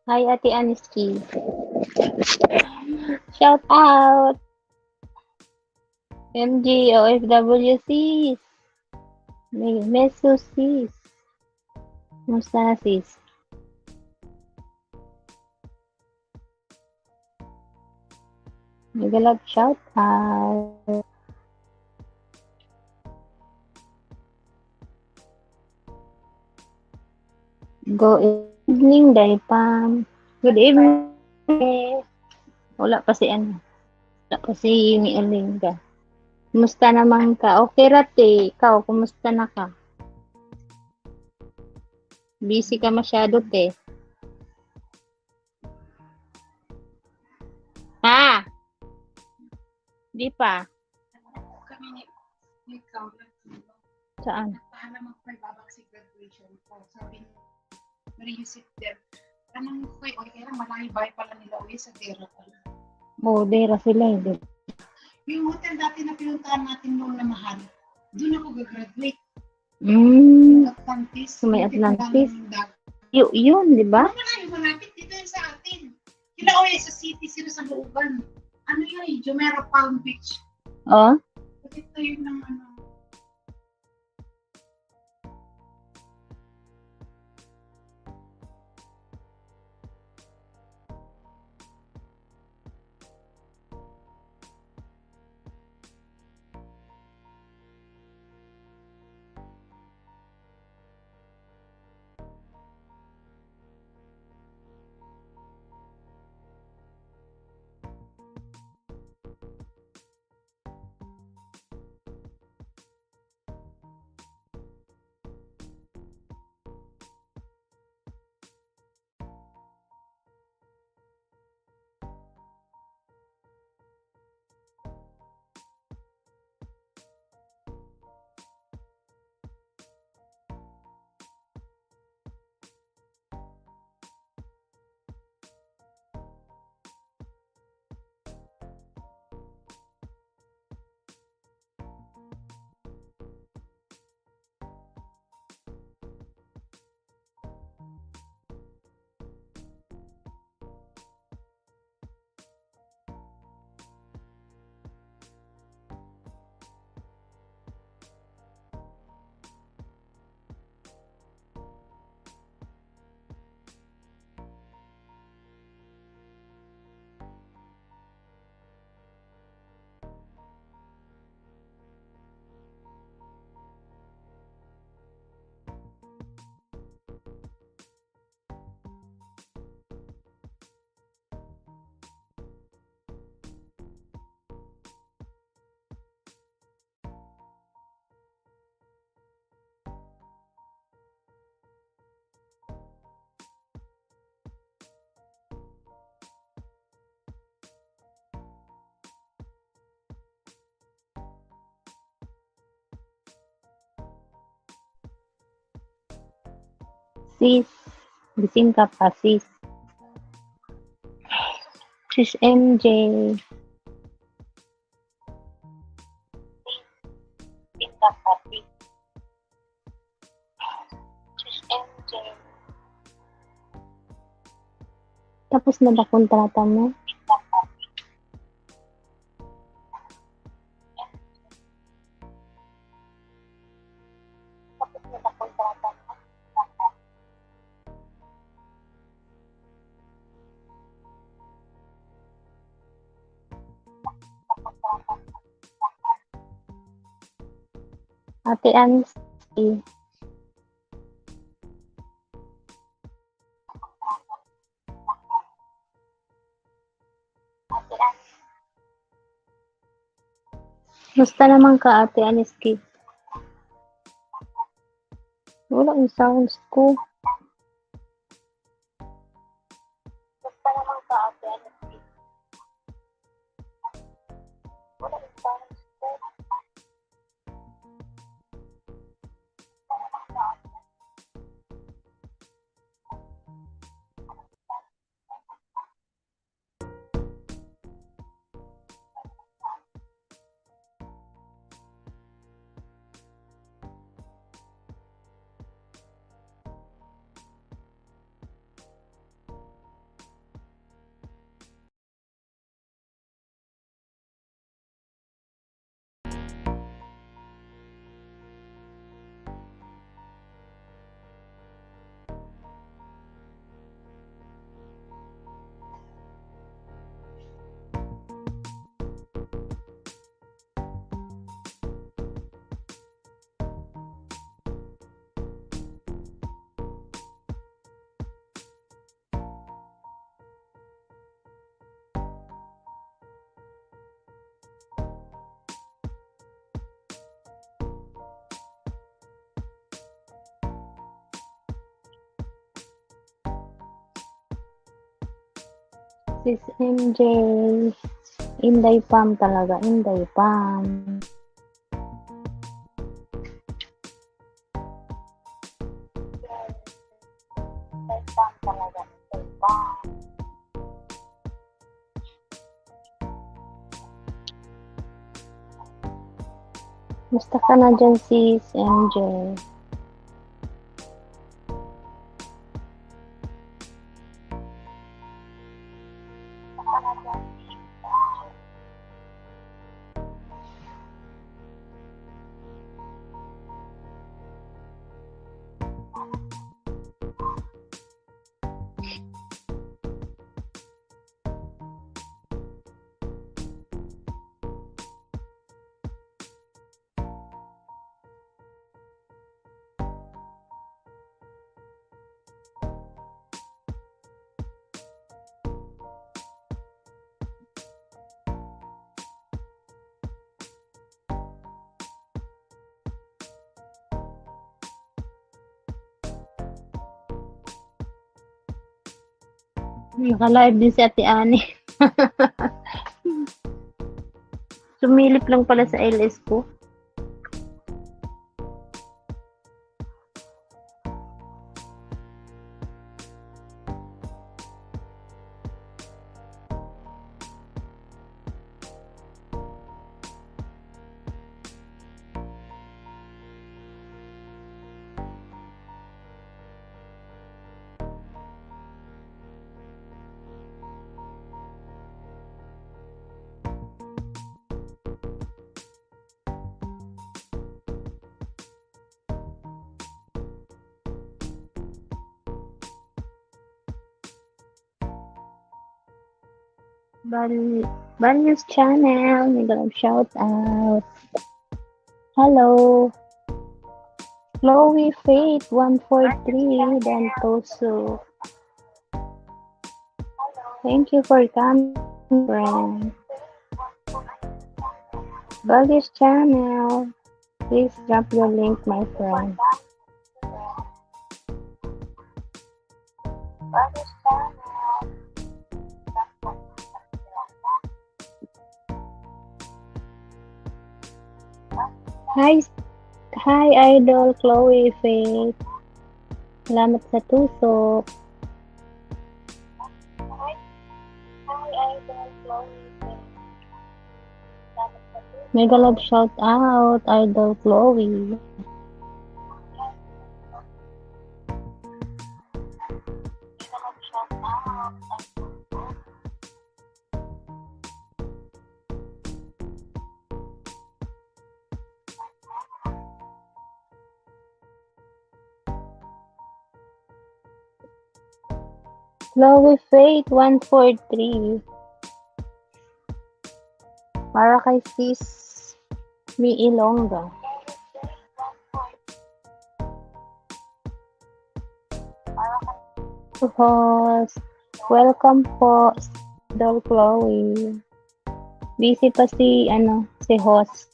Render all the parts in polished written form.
Hi, Ate Aniski. Shout out! MG, OFW sis. Meso sis. Kumusta na sis? Nagalab shout out. Good evening, Daypam. Good evening. Wala pa si ano. Wala pa si Mialing ka. Kumusta naman ka? Okay rate. Ikaw, kumusta na ka? Busy ka masyado, te. Ha? Di pa. Kami ni ikaw Saan? nagpahala magpababak si graduation ko. Sabi niya, where you sit there? Anong ko'y, o kaya malayo bahay pala nila uwi sa Tera pala. Dera sila, hindi. Yung hotel dati na pinuntahan natin noon na mahal, doon ako gagraduate. Atlantis. May Atlantis. Dagat. Yun, di ba? Malayo, malapit dito yun sa atin. Kila uwi sa city, sila sa looban. Ano yun, Jumeirah Palm Beach. Oh? Ito yun ng ano. Sis. Gising ka pa, sis. Sis MJ. Gising ka pa, sis. Sis MJ. Tapos na ba kontrata mo? Tapos na ba kontrata mo? Ate Ansi. Musta naman ka, Ate Aniski? Wala yung sounds ko. Musta naman ka, Ate Aniski? Wala yung sounds ko. Sis MJ. Inday Pam talaga. Inday Pam. Musta ka na dyan, sis MJ? Naka-live din si Ate Ani. Sumilip lang pala sa LS ko. Banyos channel, may shout out. Hello. Chloe Faith 143 then Tosu. Thank you for coming, friend. Banyos channel. Please drop your link, my friend. Hi, Idol Chloe Faith. Salamat sa tusok. Mega love shout out, Idol Chloe. Chloe Faith 143. Para kay sis Mi Ilongga. Host. Welcome po, Idol Chloe. Busy pa si host.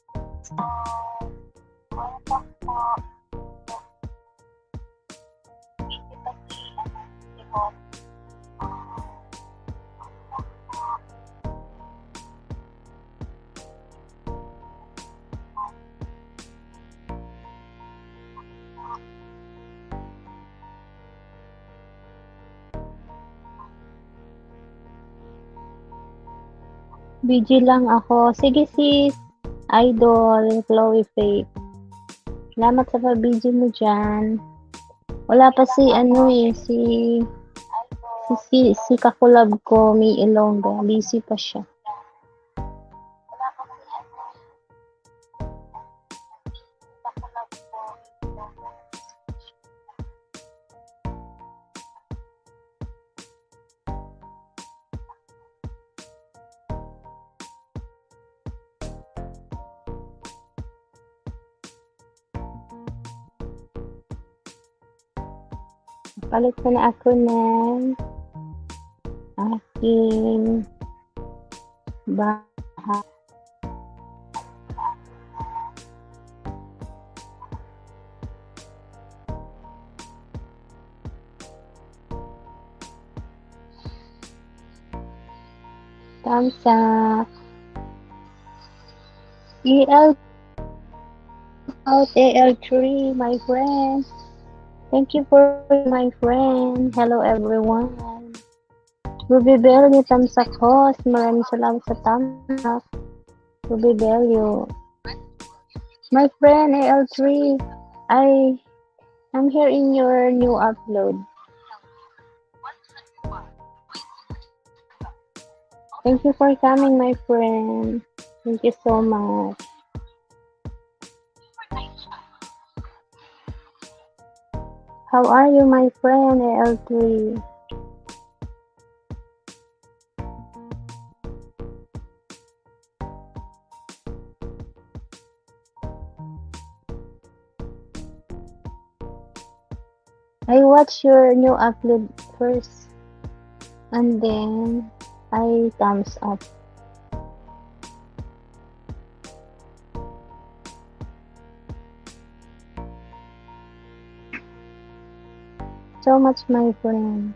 BG lang ako. Sige sis, Idol Chloe Faith. Salamat sa pag-BG mo dyan. Wala pa si kakulab ko, Mi Ilongga. Busy pa siya. Palit ko na ako ng aking bahay. tamsak. Shout out AL3, my friend. Thank you for joining, my friend. Hello, everyone. Ruby Bell, yung tamsak host. Maraming salamat sa tamsak. Ruby Bell, my friend AL3. I'm here in your new upload. Thank you for coming, my friend. Thank you so much. How are you, my friend AL3? I watch your new upload first, and then I thumbs up. So much, my friend.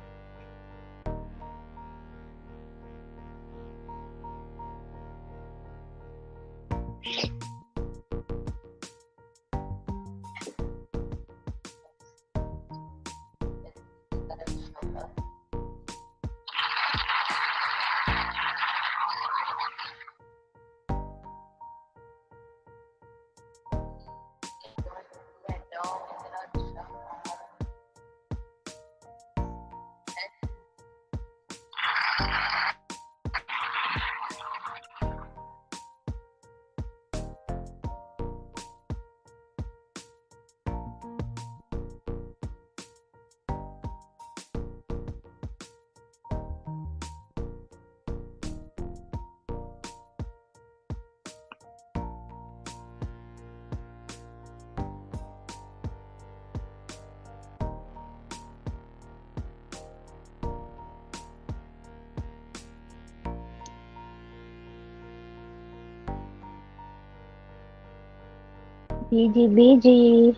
BG.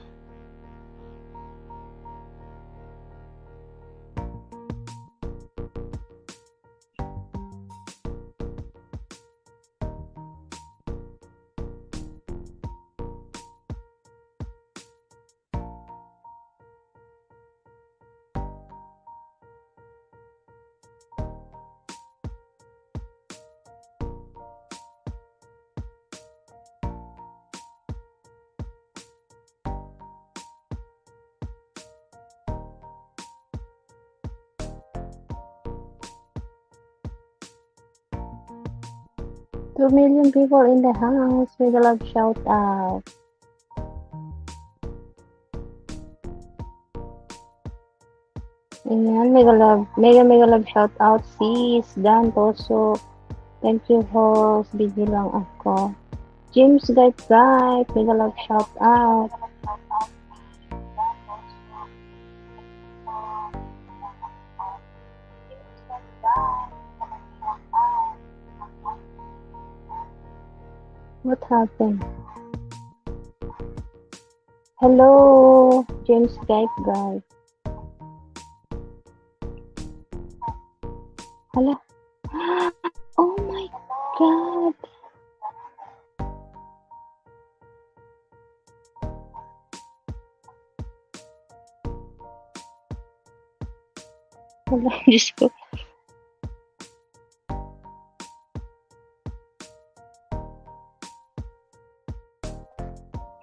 2 million people in the house with a love shout out. Ayan, mega love shout out sis. Dan Toso. Thank you host. Busy lang ako. James Guide, mega love shout out. What happened? Hello, James Guide. Hala. Oh my God. Hala, Diyos ko.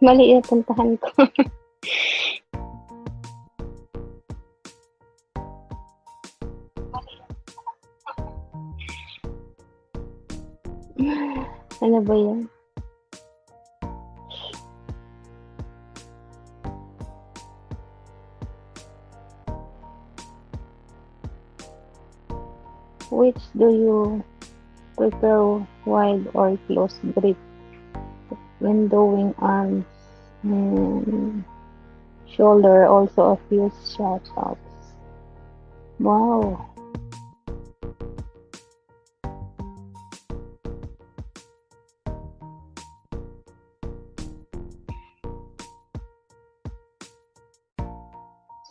Mali yung puntahan ko. Ano ba yan? Which do you prefer, wide or close grip? Windowing arms and shoulder, also a few shoutouts. Wow.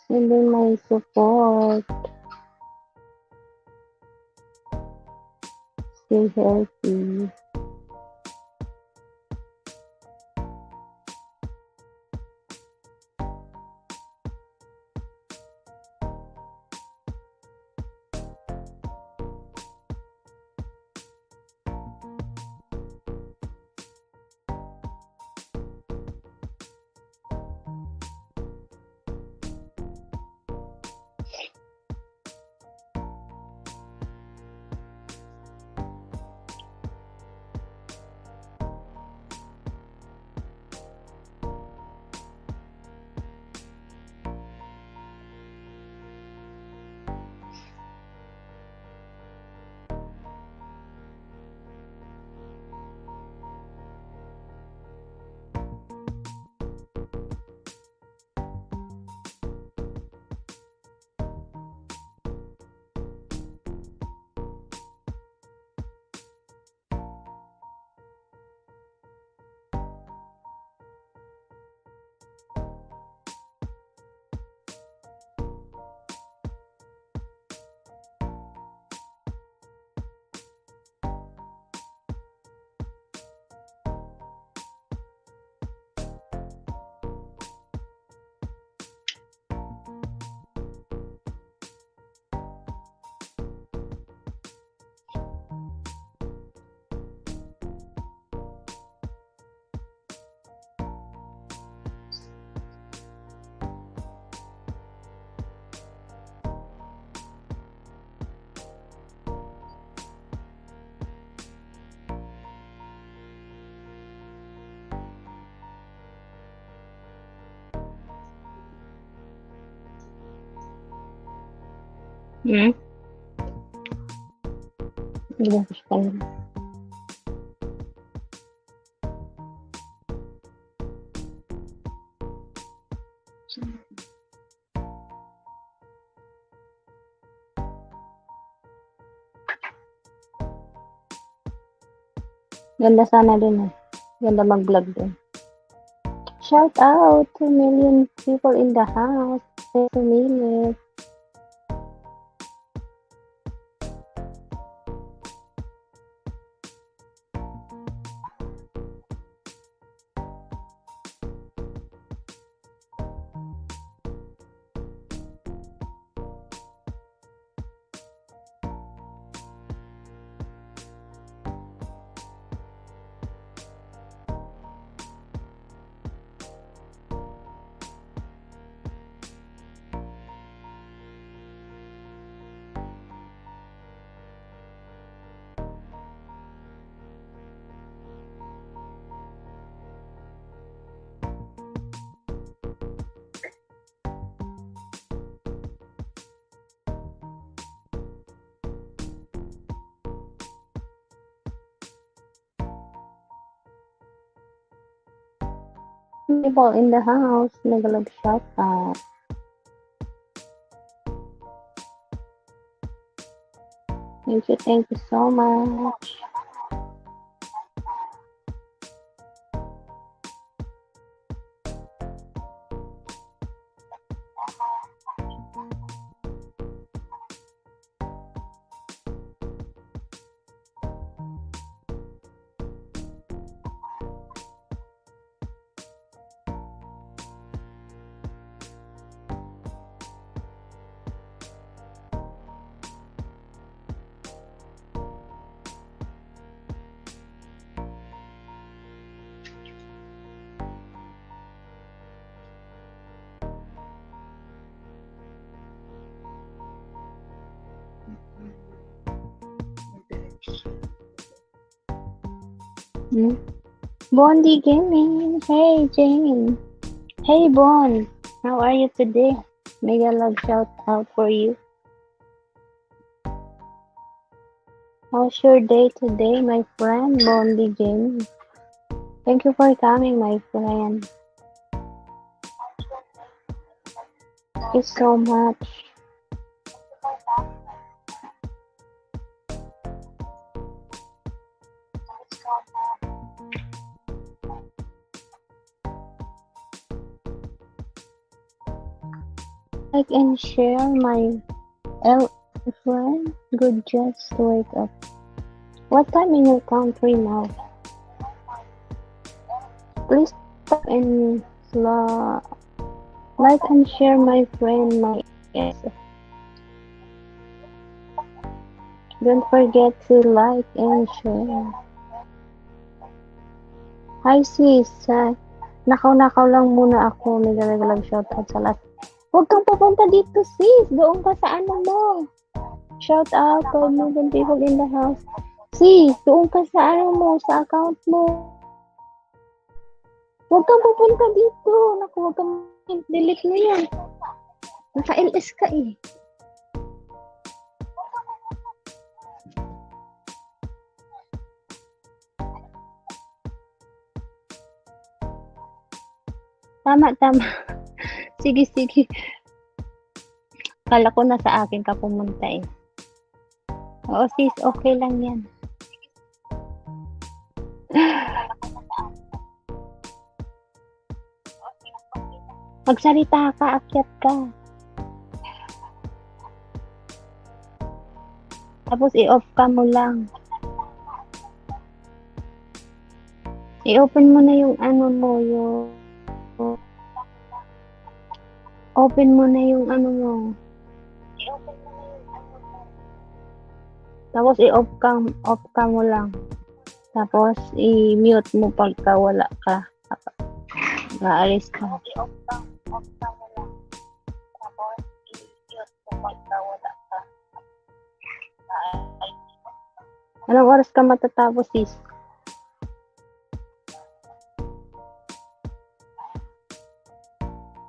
Sending my support. stay healthy. Hmm? Tapos ka na. Ganda sana dun eh. Ganda mag-vlog dun. Shout out to million people in the house. Thanks to million. People in the house. Nag-love shout out. Thank you so much. Hmm? Bondi Gaming. Hey, Jane. Hey, Bond. How are you today? Mega love shout out for you. How's your day today, my friend? Bondi Gaming. Thank you for coming, my friend. Thank you so much. Like and share my friend. Good just to wake up. What time in your country now? Please stop and like and share my friend my S. Don't forget to like and share. Hi sis, nakaw-nakaw lang muna ako. May galagalag shoutout sa lahat. Huwag kang pupunta dito sis. Doon ka sa ano mo. Shout out to million people in the house. Sis, doon ka sa ano mo, sa account mo. Huwag kang pupunta dito. Naku, huwag kang delete mo yan. Naka-LS ka eh. Tama. Sige. Kala ko na sa akin ka pumunta eh. Oo sis, okay lang yan. Magsalita ka, akyat ka. Tapos i-off ka mo lang. I-open mo na yung ano mo, yung open mo na yung ano mo. Tapos i-off ka mo lang. Tapos i-mute mo pagka wala ka. Maalis ka. Anong oras ka matatapos, sis?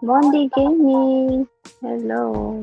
Bondi Gaming. Hello.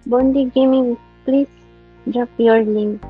Bondi Gaming, please drop your link.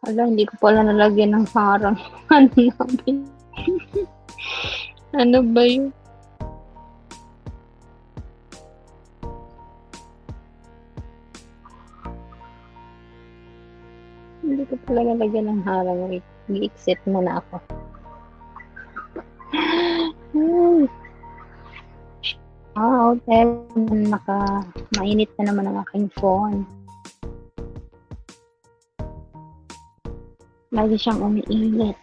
Wala, hindi ko pala nalagyan ng harang. Ano namin? Ano ba yun? Hindi ko pala nalagyan ng harang. Wait, i-exit muna ako. Okay. Mainit na naman ang aking phone. Lagi siyang umiinit.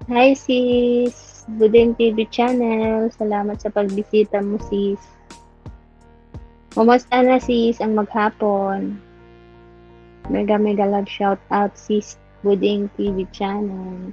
Hi sis, Budeng TV channel. Salamat sa pagbisita mo sis. Kumusta na sis ang maghapon? Mega mega love shout out sis Budeng TV channel.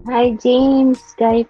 Hi James, guys.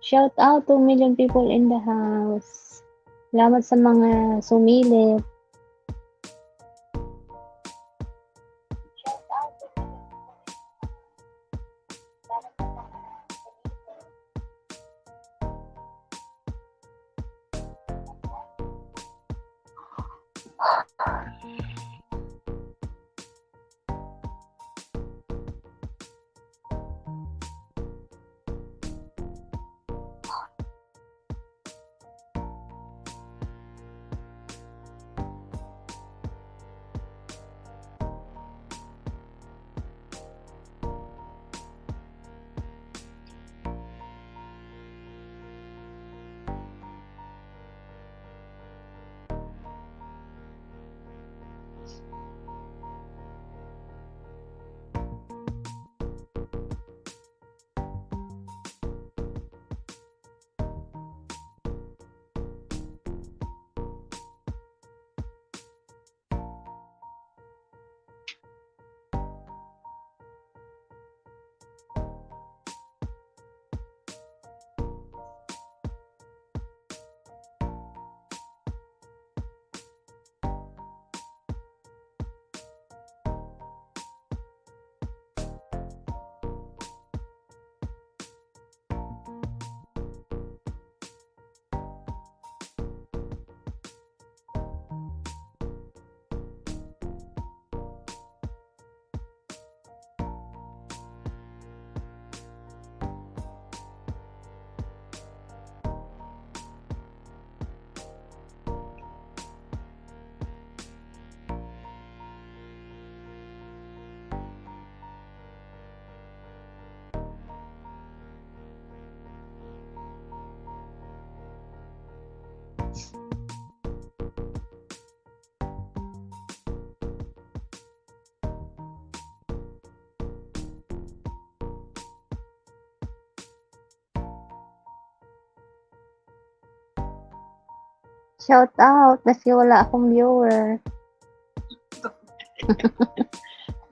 Shout out to million people in the house. Salamat sa mga sumilip. Shout out kasi wala akong viewer.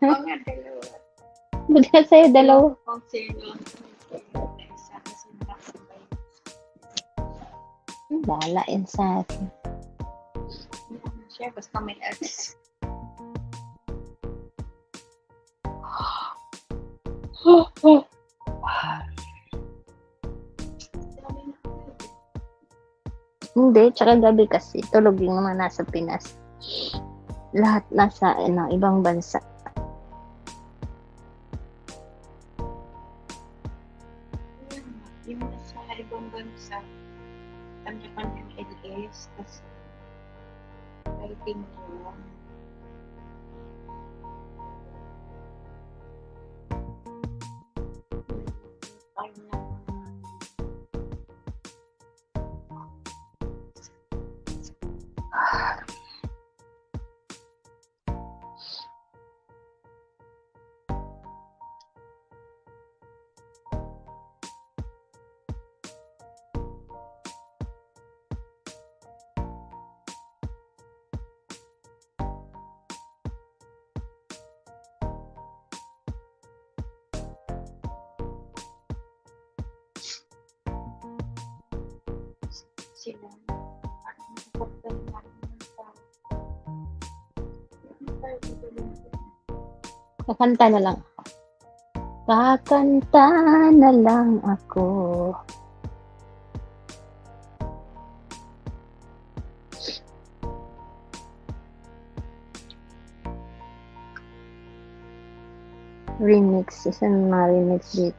Oo nga, dalawa. Ba't ka sa'yo dalawa? Kung sino. Isa kasi nakasabay. Bahala yan sa akin. Siya, basta may ads. Hindi, tsaka gabi kasi tulog yung mga nasa Pinas. Lahat nasa ibang bansa. Yung nasa ibang bansa, kanya-kanyang LS, kasi writing nyo. Sila, parang nakapagdan namin sa Kakanta na lang ako. Kakanta na lang ako. Remix. Isa na remix dito.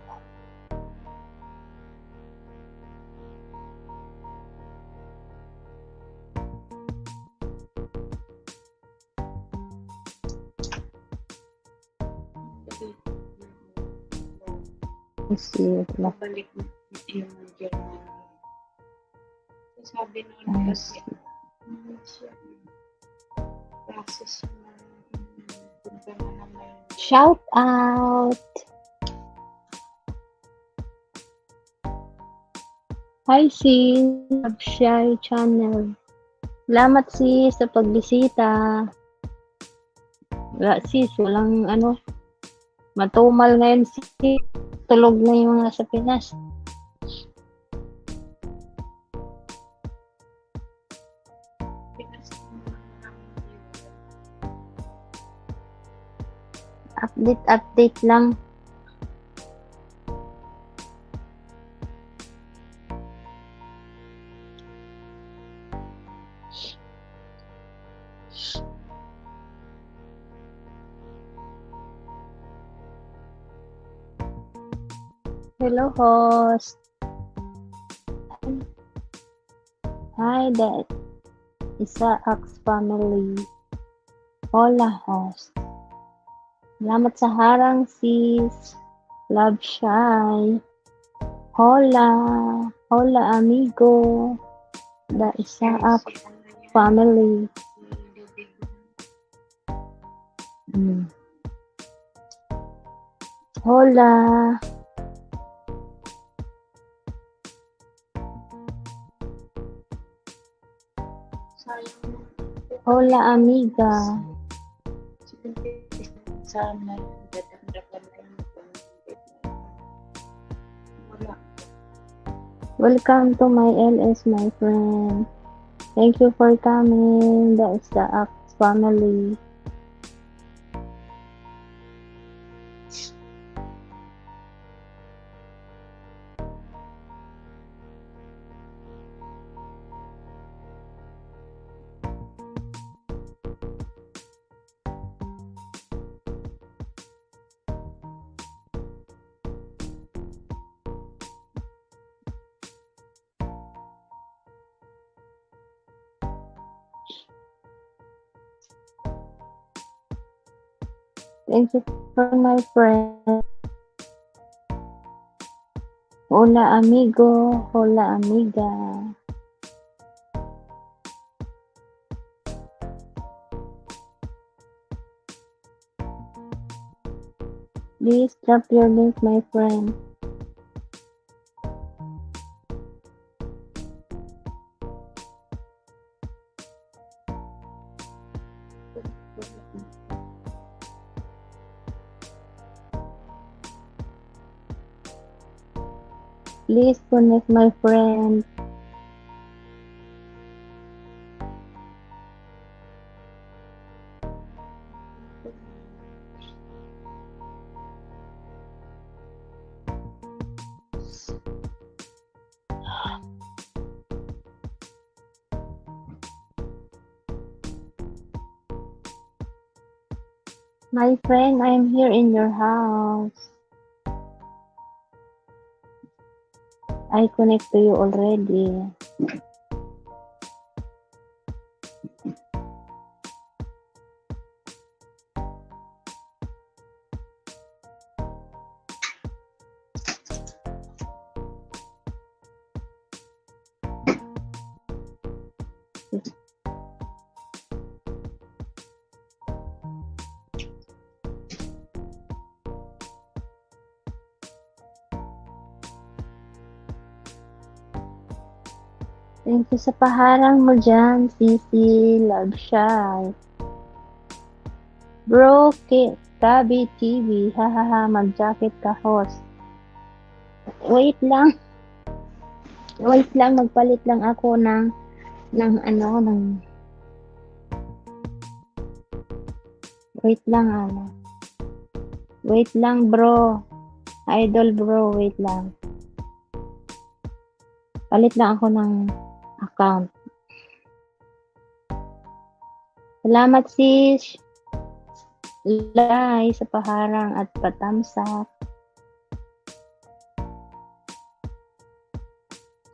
See, mabalik yung Germany. Sabi noon kasi, process na punta na naman. Shout out! Hi sis, Shy Channel. Salamat sis sa pagbisita. Wala sis, walang matumal ngayon sis. Tulog na yung mga sa Pinas. Update lang. Hello, host. Hi, that Isaac's family. Hola, host. Salamat sa harang, sis. Love shy. Hola. Hola, amigo. The Isaac's family. Hola. Hola, amiga. Sana dadagdagan lang wala. Welcome to my LS, my friend. Thank you for coming. That is the Axe family. Thank you for my friend. Hola, amigo. Hola, amiga. Please drop your link, my friend. Please connect, my friend. My friend, I'm here in your house. I connect to you already. Thank you sa paharang mo dyan, Sisi. Love shy. Bro, Kabi TV. Hahaha, mag-jacket ka, host. Wait lang. Wait lang, magpalit lang ako ng wait lang, Wait lang, bro. Idol, bro. Wait lang. Palit lang ako ng account. Salamat, sis. Lai sa paharang at patamsak.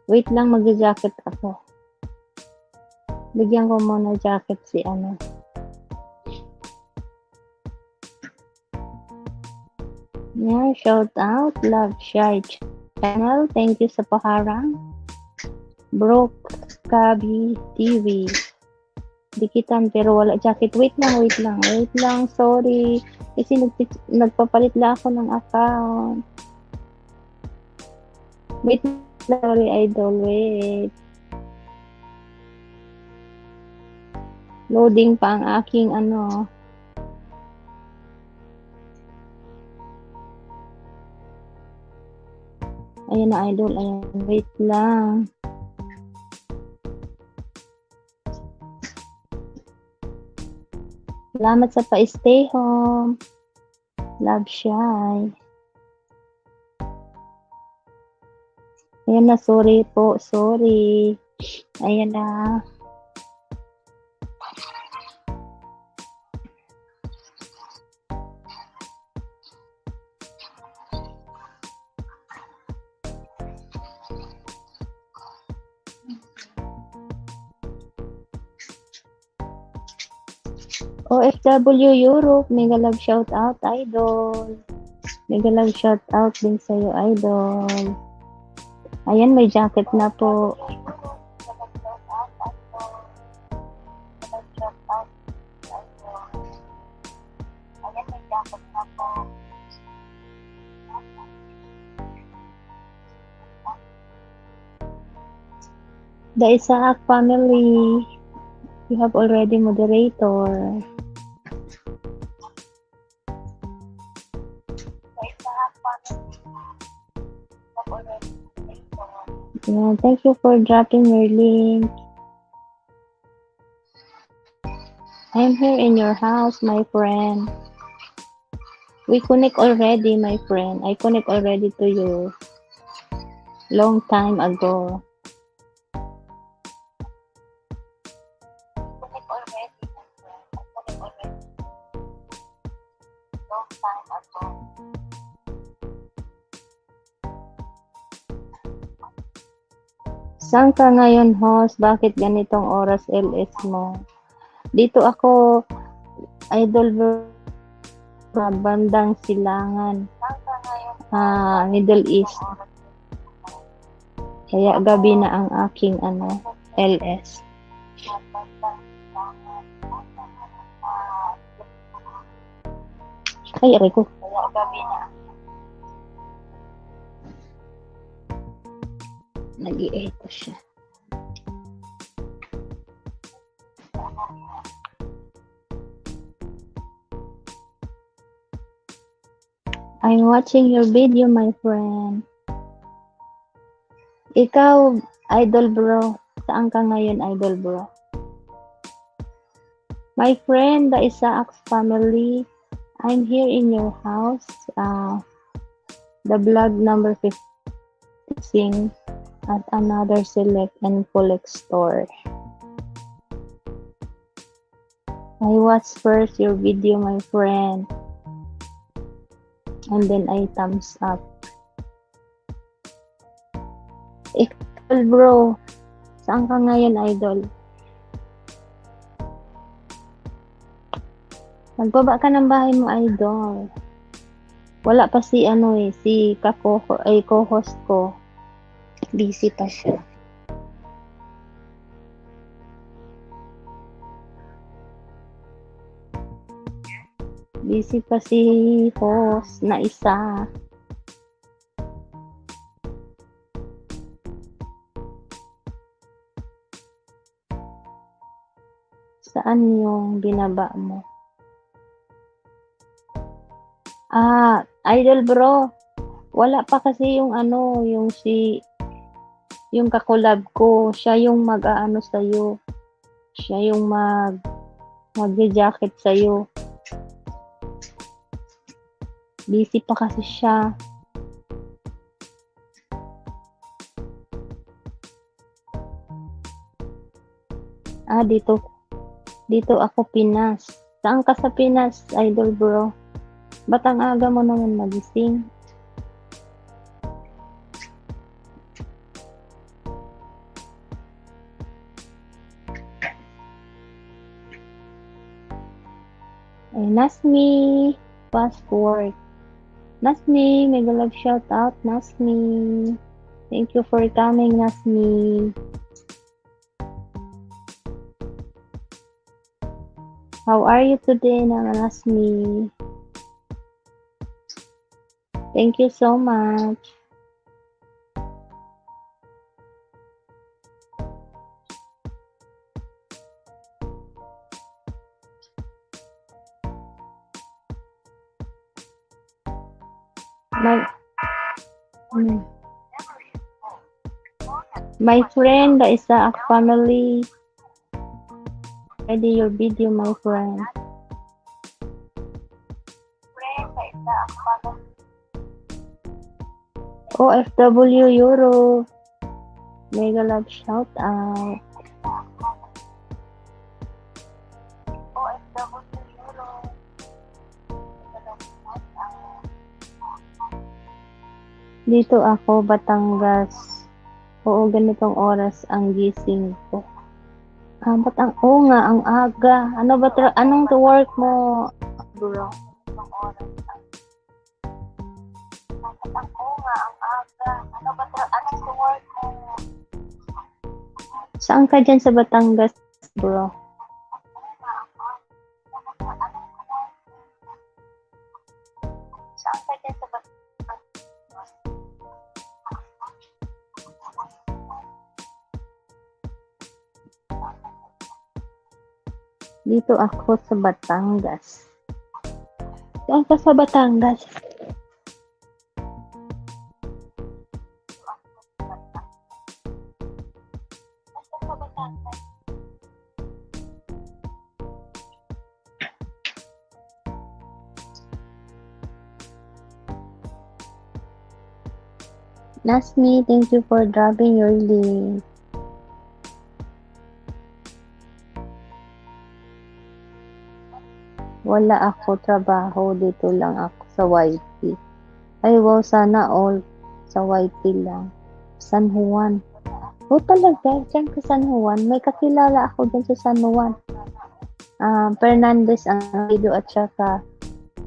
Wait lang, mag-jacket ako. Bigyan ko muna jacket si ano. Yeah, shout out, Love Shy Channel. Thank you sa paharang. Broke Kabi TV. Dikitan pero wala jacket. Wait lang. Sorry. Kasi nagpapalit lang ako ng account. Wait, sorry, idol. Wait. Loading pa ang aking ano. Ayan na, idol. Ayan. Wait lang. Salamat sa pa-stay home. Love shy. Ayan na, sorry po, sorry. Ayan na. OFW Europe, mega love shout out, idol. Mega love shout out din sa'yo, idol. Ayan, may jacket na po. The Isaac family, you have already moderator. Yeah, thank you for dropping your link. I'm here in your house, my friend. We connect already, my friend. I connect already to you. Long time ago. Saan ka ngayon, host? Bakit ganitong oras LS mo? Dito ako, idol, bandang Silangan. Middle East. Kaya gabi na ang aking LS. Ay, aray ko. Kaya gabi na. Nag-i-echo siya. I'm watching your video, my friend. Ikaw, idol bro. Saan ka ngayon, idol bro? My friend, the Isaac family, I'm here in your house. The vlog number 15 at another select and collect store. I watched first your video, my friend. And then I thumbs up. Idol bro, saan ka ngayon, idol? Magbaba ka ng bahay mo, idol. Wala pa si si co-host ko. Busy pa siya. Busy pa si host na isa. Saan yung binaba mo? Idol bro. Wala pa kasi yung yung ka-collab ko. Siya yung mag-aano sa'yo. Siya yung mag-jacket sa'yo. Busy pa kasi siya. Dito ako Pinas. Saan ka sa Pinas, idol bro? Ba't ang aga mo naman magising? Ay, Nasmi, passport. Nasmi, mega love shout out, Nasmi. Thank you for coming, Nasmi. How are you today, Nasmi? Thank you so much. My friend, the Isaac family. Ready your video, my friend. OFW Europe. Mega love shout out. Dito ako, Batangas. Oo, ganitong oras ang gising ko. Oo nga, ang aga. Anong to work mo, bro? Saan ka dyan sa Batangas, bro? Dito ako sa Batangas. Saan ka sa Batangas? Nasmi, thank you for dropping your link. Wala ako trabaho, dito lang ako sa YT. Ay wow, sana all sa YT lang. San Juan. Oh talaga, dyan ka San Juan. May kakilala ako dyan sa San Juan. Fernandez ang video at saka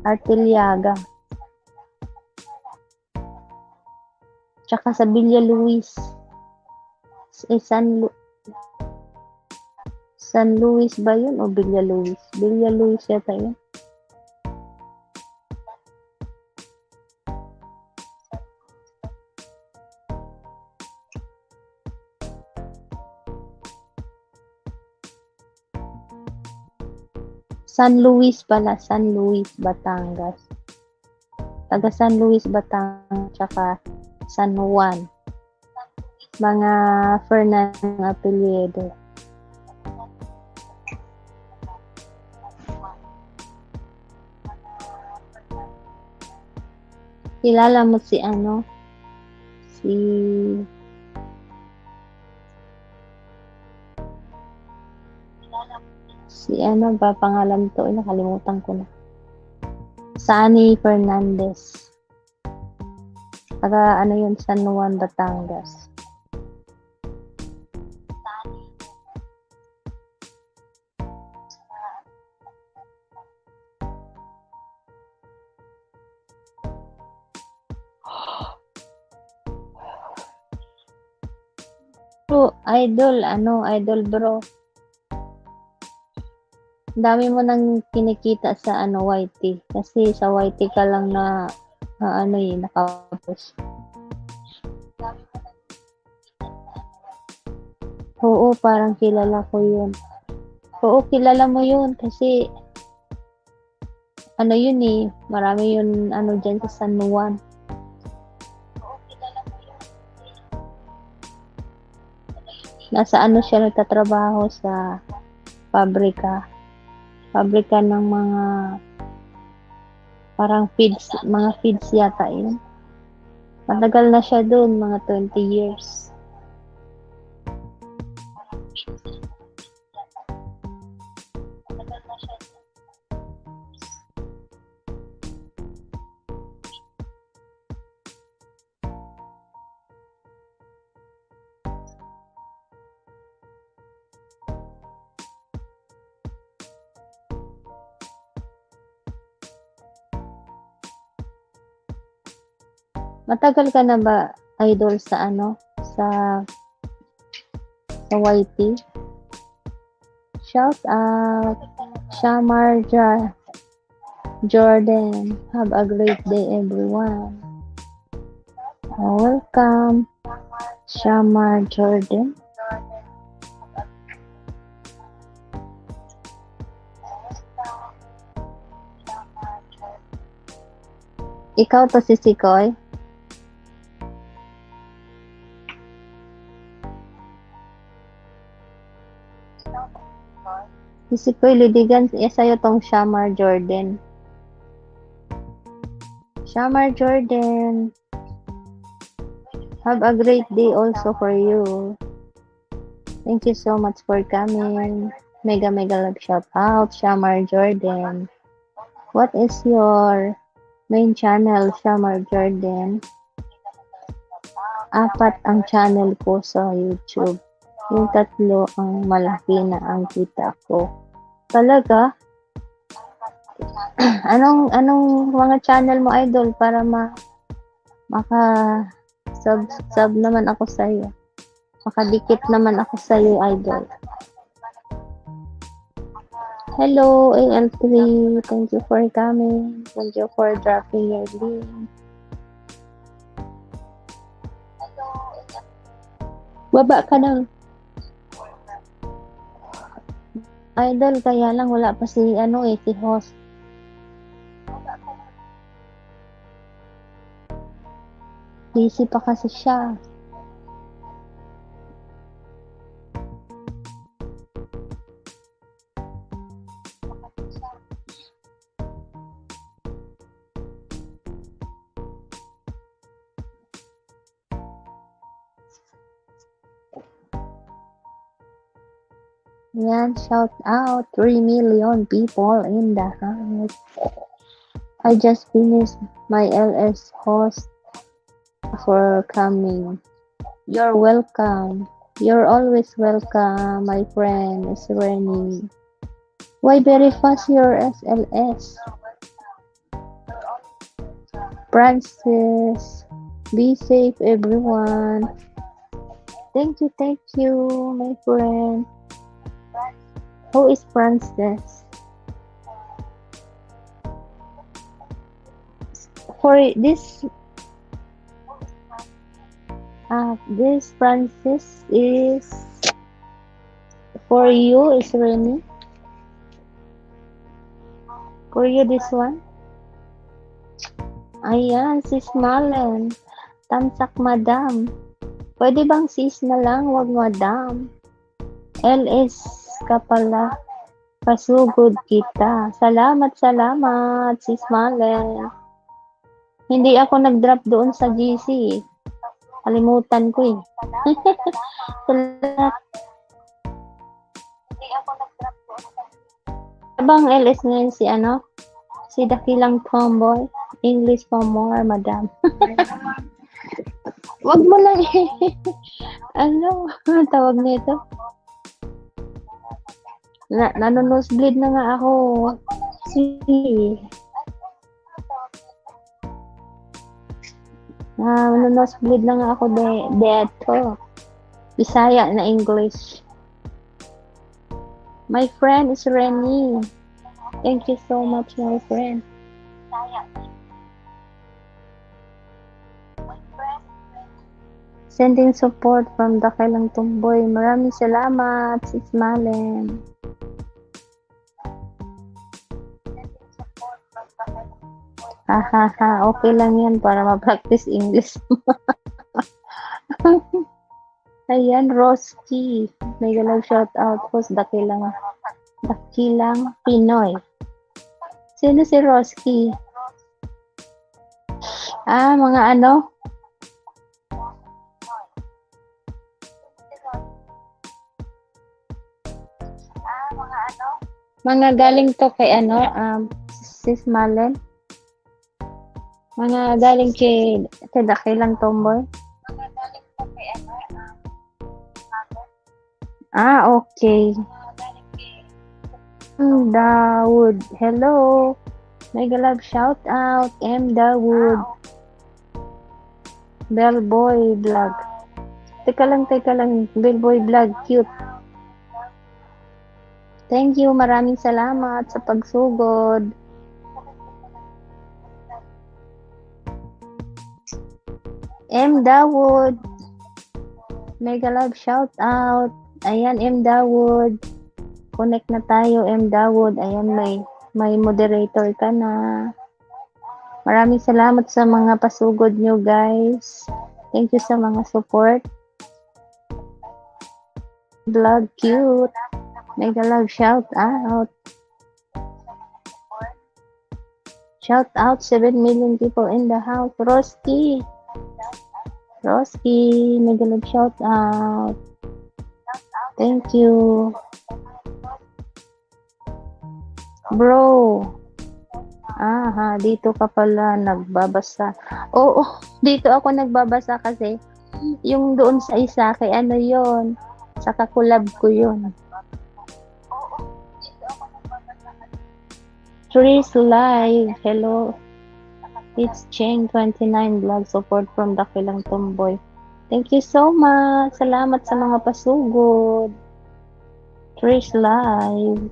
Artiliaga. Tsaka sa Villa Luis. San Luis ba yun o Villa Luis? Villa Luis yata yun. San Luis pala, San Luis, Batangas. Taga San Luis, Batangas, tsaka San Juan. Mga Fernandez apelyido. Kilala mo si ba pangalan to? Nakalimutan ko na. Sunny Fernandez. Taga yun, San Juan, Batangas. Idol bro. Dami mo nang kinikita sa YT. Kasi sa YT ka lang na nakapost. Oo, parang kilala ko yun. Oo, kilala mo yun kasi yun marami yun dyan sa San Juan. Nasa siya nagtatrabaho sa pabrika ng mga parang mga feeds yata yun. Matagal na siya doon, mga 20 years. Matagal ka na ba, idol, sa YT? Shout out, Shamar Jordan. Have a great day, everyone. Welcome, Shamar Jordan. Ikaw to si Sikoy? Si Sikoy Lidigan, sa'yo tong Shamar Jordan. Shamar Jordan, have a great day also for you. Thank you so much for coming. Mega love shout out, Shamar Jordan. What is your main channel, Shamar Jordan? Apat ang channel ko sa YouTube. Yung tatlo ang malaki na ang kita ko. Talaga? anong mga channel mo, idol, para maka sub naman ako sa iyo. Makadikit naman ako sa iyo, idol. Hello, AL3. Thank you for coming. Thank you for dropping your link. Baba ka na. Idol, kaya lang wala pa si si host. Busy pa kasi siya. Yan, shout out 3 million people in the house. I just finished my LS host for coming. You're welcome. You're always welcome, my friend. It's Rennie. Why very fast your SLS? Francis, be safe, everyone. Thank you, my friend. Who is Francis? For this Francis is for you, is Rennie? For you, this one? Ayan, sis Malen. Tamsak, madam. Pwede bang sis na lang, wag madam? LS ka pala. Pasugod kita. Salamat, sis Malen. Hindi ako nag-drop doon sa GC. Kalimutan ko eh. Salamat. Abang LS ngayon si Dakilang Tomboy. English for more, madam. Wag mo lang tawag nito? Nanonosebleed na nga ako. Nanonosebleed na nga ako deto. Bisaya na English. My friend is Rennie. Thank you so much, my friend. Sending support from Dakilang Tumboy. Maraming salamat, sis Malen. Okay lang yan para ma-practice English. Ayan, Roski. May galang shout out po sa Dakilang Pinoy. Sino si Roski? Mga mga galing to kay sis Malen. Mga galing kay Dakilang Tomboy. Okay. Dawood. Hello. Mega love shout out. Dawood. Bellboy vlog. Teka lang. Bellboy vlog. Cute. Thank you. Maraming salamat sa pagsugod. Dawood. Mega love shout out. Ayan, Dawood. Connect na tayo, Dawood. Ayan, may moderator ka na. Maraming salamat sa mga pasugod nyo, guys. Thank you sa mga support. Vlog cute. Mega love shout out. Shout out 7 million people in the house. Roski, mega love shout out. Thank you. Bro. Aha, dito ka pala nagbabasa. Oo, dito ako nagbabasa kasi yung doon sa isa kay ano yon, sa kakulab ko yon. Trees Live, hello. It's Cheng 29 vlog support from Dakilang Tomboy. Thank you so much. Salamat sa mga pasugod. Trees Live.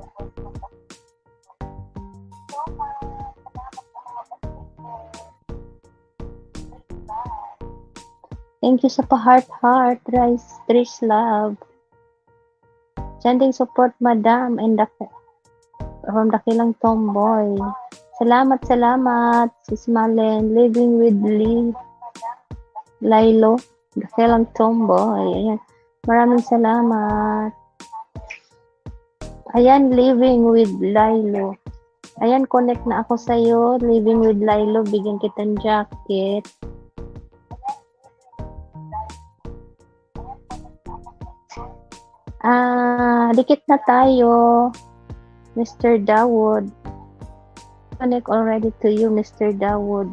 Thank you sa pa-heart, Trish Love. Sending support, Madam, and from Dakilang Tomboy. Salamat, Sis Malen. Living with Lilo, Dakilang Tomboy. Ayan. Maraming salamat. Ayan, Living with Lilo. Ayan, connect na ako sa'yo. Living with Lilo, bigyan kitang jacket. Dikit na tayo, Mr. Dawood. Connect already to you, Mr. Dawood.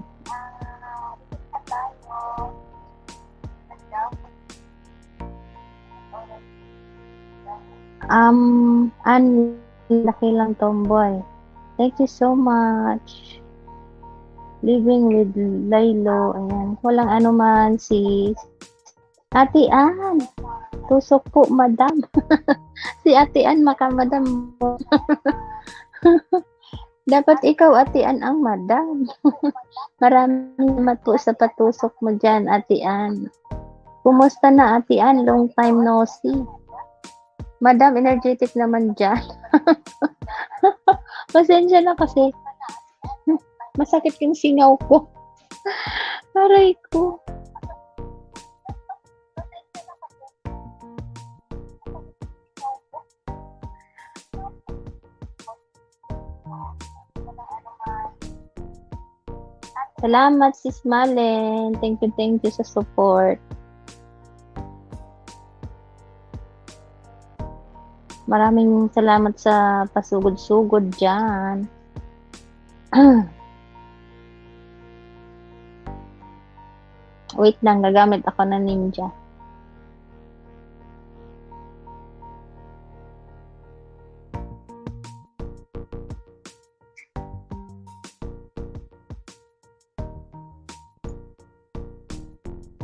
Laki lang tomboy. Thank you so much. Living with Lilo. Ayan. Walang anuman si Ate Ann. Tusok po, Madam. Si Ate Ann, makamadam mo. Dapat ikaw, Ate Ann, ang madam. Maraming salamat po sa patusok mo dyan, Ate Ann. Kumusta na, Ate Ann? Long time no see. Madam, energetic naman dyan. Pasensya na kasi. Masakit yung singaw ko. Aray ko. Salamat, Sis Malen. Thank you sa support. Maraming salamat sa pasugod-sugod dyan. Wait lang, gagamit ako ng ninja.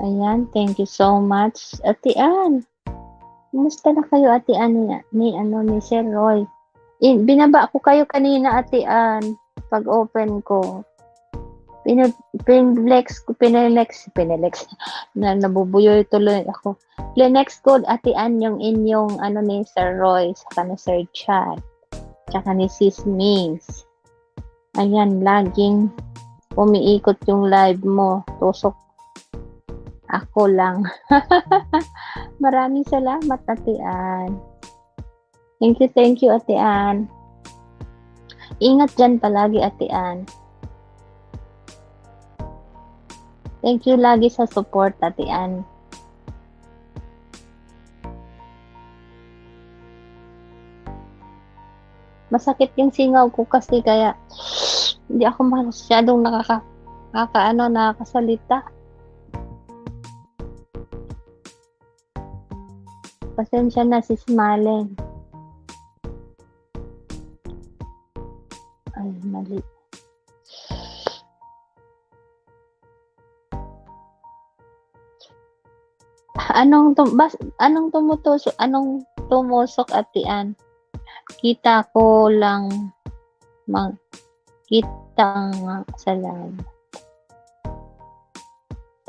Ayan, thank you so much. Ate Ann, kumusta na kayo, Ate Ann, ni Sir Roy? Binaba ko kayo kanina, Ate Ann, pag open ko. Pinelex, nabubuyoy tuloy ako. Plenex ko, Ate Ann, yung inyong, ni Sir Roy, saka ni Sir Chad, saka ni Sis Mings. Ayan, laging umiikot yung live mo. Tusok ako lang. Maraming salamat, Ate Ann. Thank you, Ate Ann. Ingat dyan palagi, Ate Ann. Thank you lagi sa support, Ate Ann. Masakit yung singaw ko kasi kaya hindi ako masyadong nakakasalita. Pasensya na, Sis Malen. Ay, mali. Anong tumusok, Ate Ann? Kita ko lang kita nga sa live.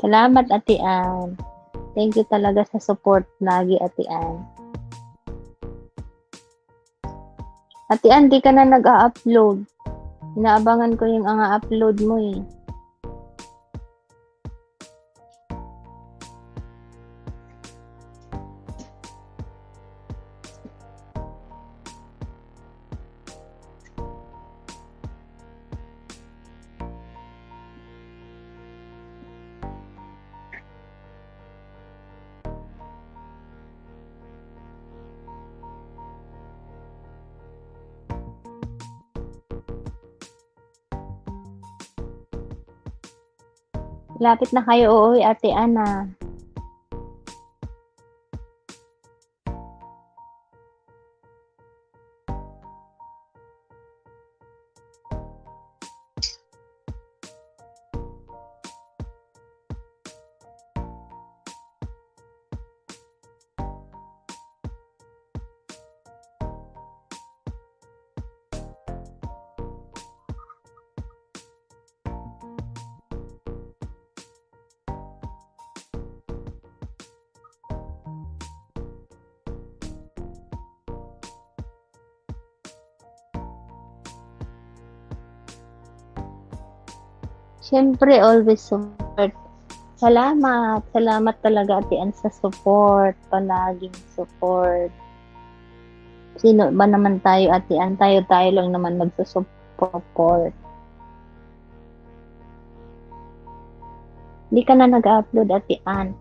Salamat, Ate Ann. Thank you talaga sa support lagi, Ate Ann. Ate Ann, di ka na nag-a-upload. Inaabangan ko yung upload mo eh. Lapit na kayo uuwi, Ate Ana. Siyempre, always support. Salamat. Salamat talaga, Ate Ann, sa support. Palaging support. Sino ba naman tayo, Ate Ann? Tayo lang naman magsusupport. Hindi ka na nag-upload, Ate Ann.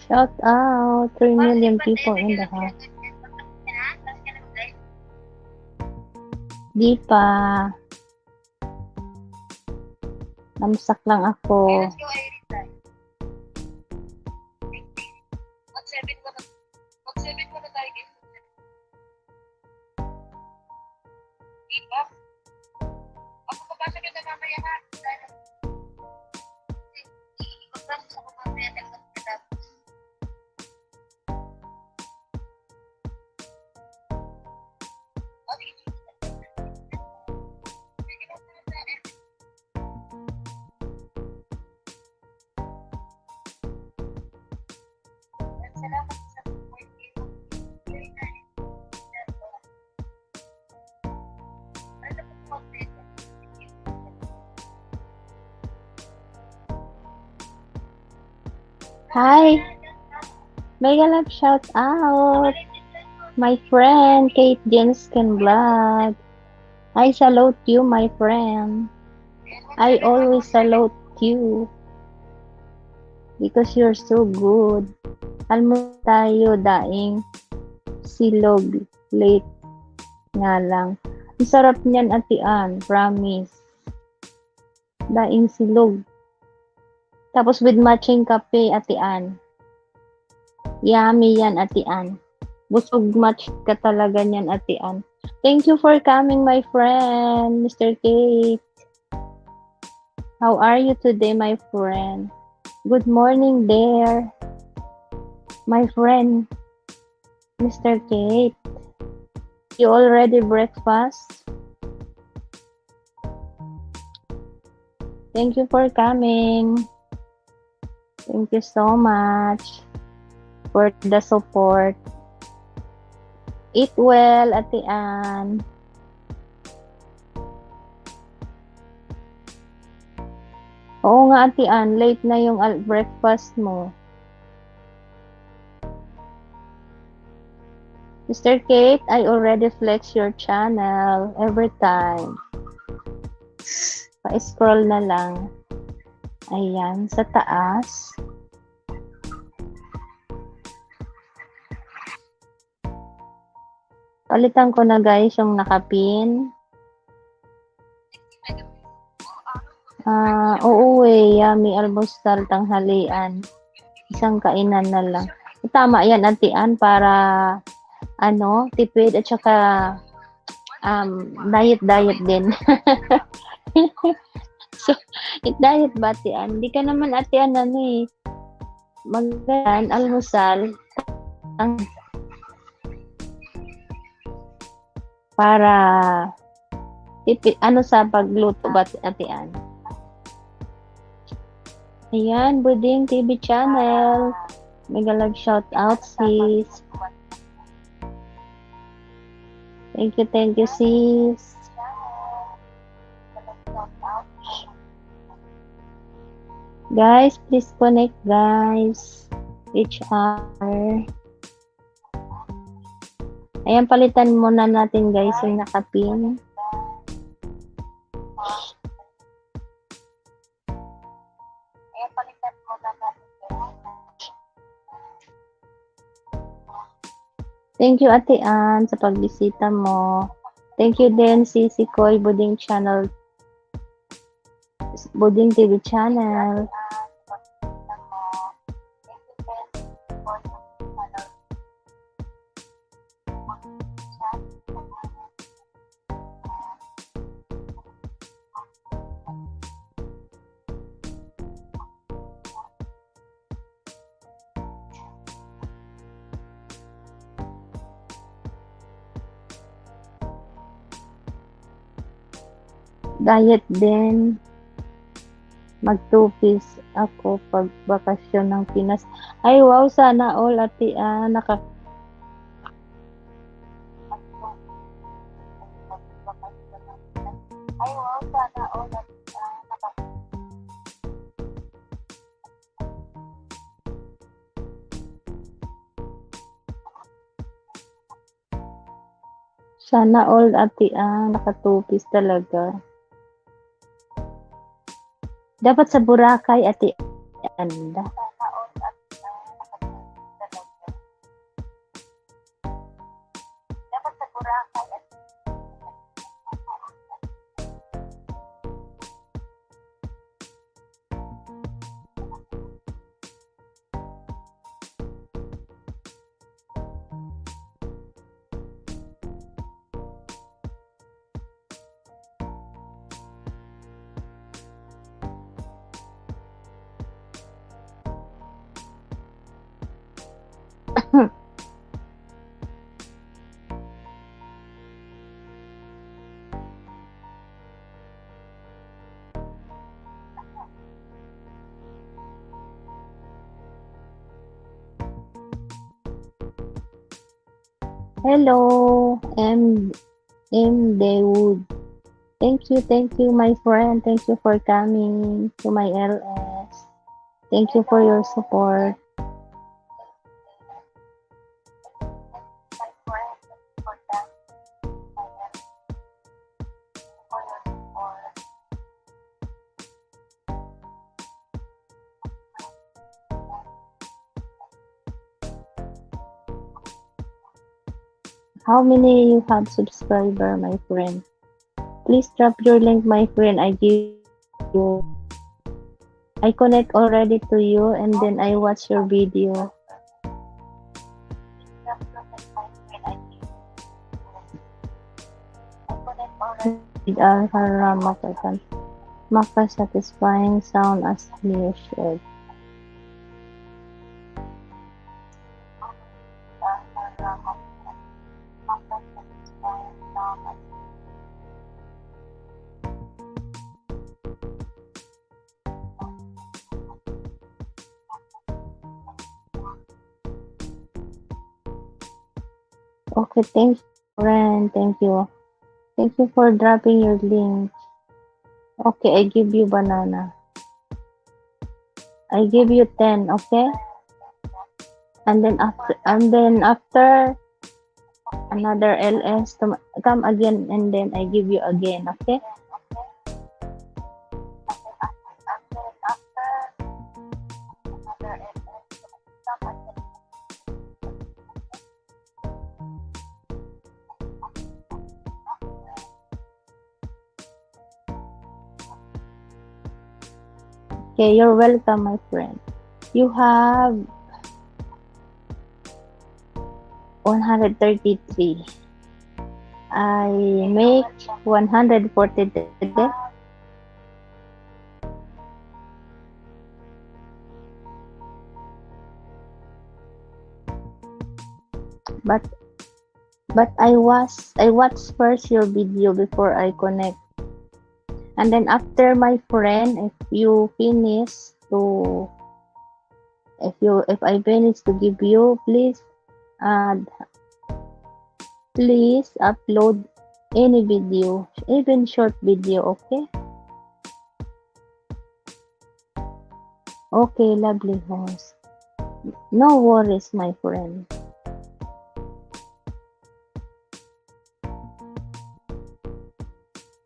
Shout out, 3 million people in the house. Di pa. Namsak lang ako. Hi! Mega love shout out! My friend, Kate Jensken Vlog. I salute you, my friend. I always salute you. Because you're so good. Almo tayo daing silog. Late nga lang. Ang sarap niyan, Ate Ann. Promise. Daing silog. Tapos with matching kape, Ate Ann. Yummy yan, Ate Ann. Busog match ka talaga niyan, Ate Ann. Thank you for coming, my friend, Mr. Kate. How are you today, my friend? Good morning there, my friend, Mr. Kate. You already breakfast? Thank you for coming. Thank you so much for the support. Eat well, Ate Ann. Oo nga, Ate Ann, late na yung breakfast mo. Mr. Kate, I already flex your channel every time. Pa-scroll na lang. Ayan, sa taas. Palitan ko na guys yung nakapin. Oo yummy almusal tanghalian. Isang kainan na lang. Tama yan, Ate Ann, para tipid at saka diet din. So, Diet ba, Atian? Hindi ka naman, Atian, magdan, almusal, ang para sa pagluto ba, Atian? Ayan, Buding TV channel. Mega love shout out, sis. Thank you, sis. Guys, please connect, guys. Each other. Ayan, palitan muna natin, guys, yung nakapin. Thank you, Ate Ann, sa pagbisita mo. Thank you din, si Koy Buding Channel. Buding TV Channel. Diet din. Mag-2 piece ako pag bakasyon ng Pinas. Ay, wow, sana all, Ate Ann, sana all, Ate Ann, naka 2 piece talaga. Dapat sa Boracay, Ate Ann. Hello, M. Dawood. Thank you, my friend. Thank you for coming to my LS. Thank you for your support. How many you have subscriber, my friend? Please drop your link, my friend. I give you. I connect already to you and then I watch your video. Maka satisfying sound as clear shared. Okay, thanks, friend. Thank you. Thank you for dropping your link. Okay, I give you banana. I give you 10, okay? And then after another LS come again and then I give you again, okay? Okay, you're welcome, my friend. You have 133. I make 140 today. But I watch first your video before I connect. And then after, my friend, if I finish to give you, please upload any video, even short video, okay? Okay, lovely host. No worries, my friend.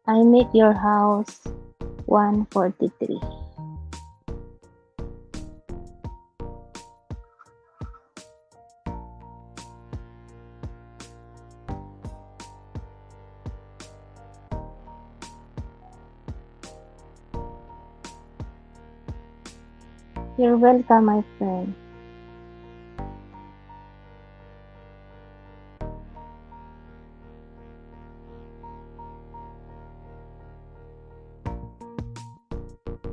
I meet your house 143. You're welcome, my friend.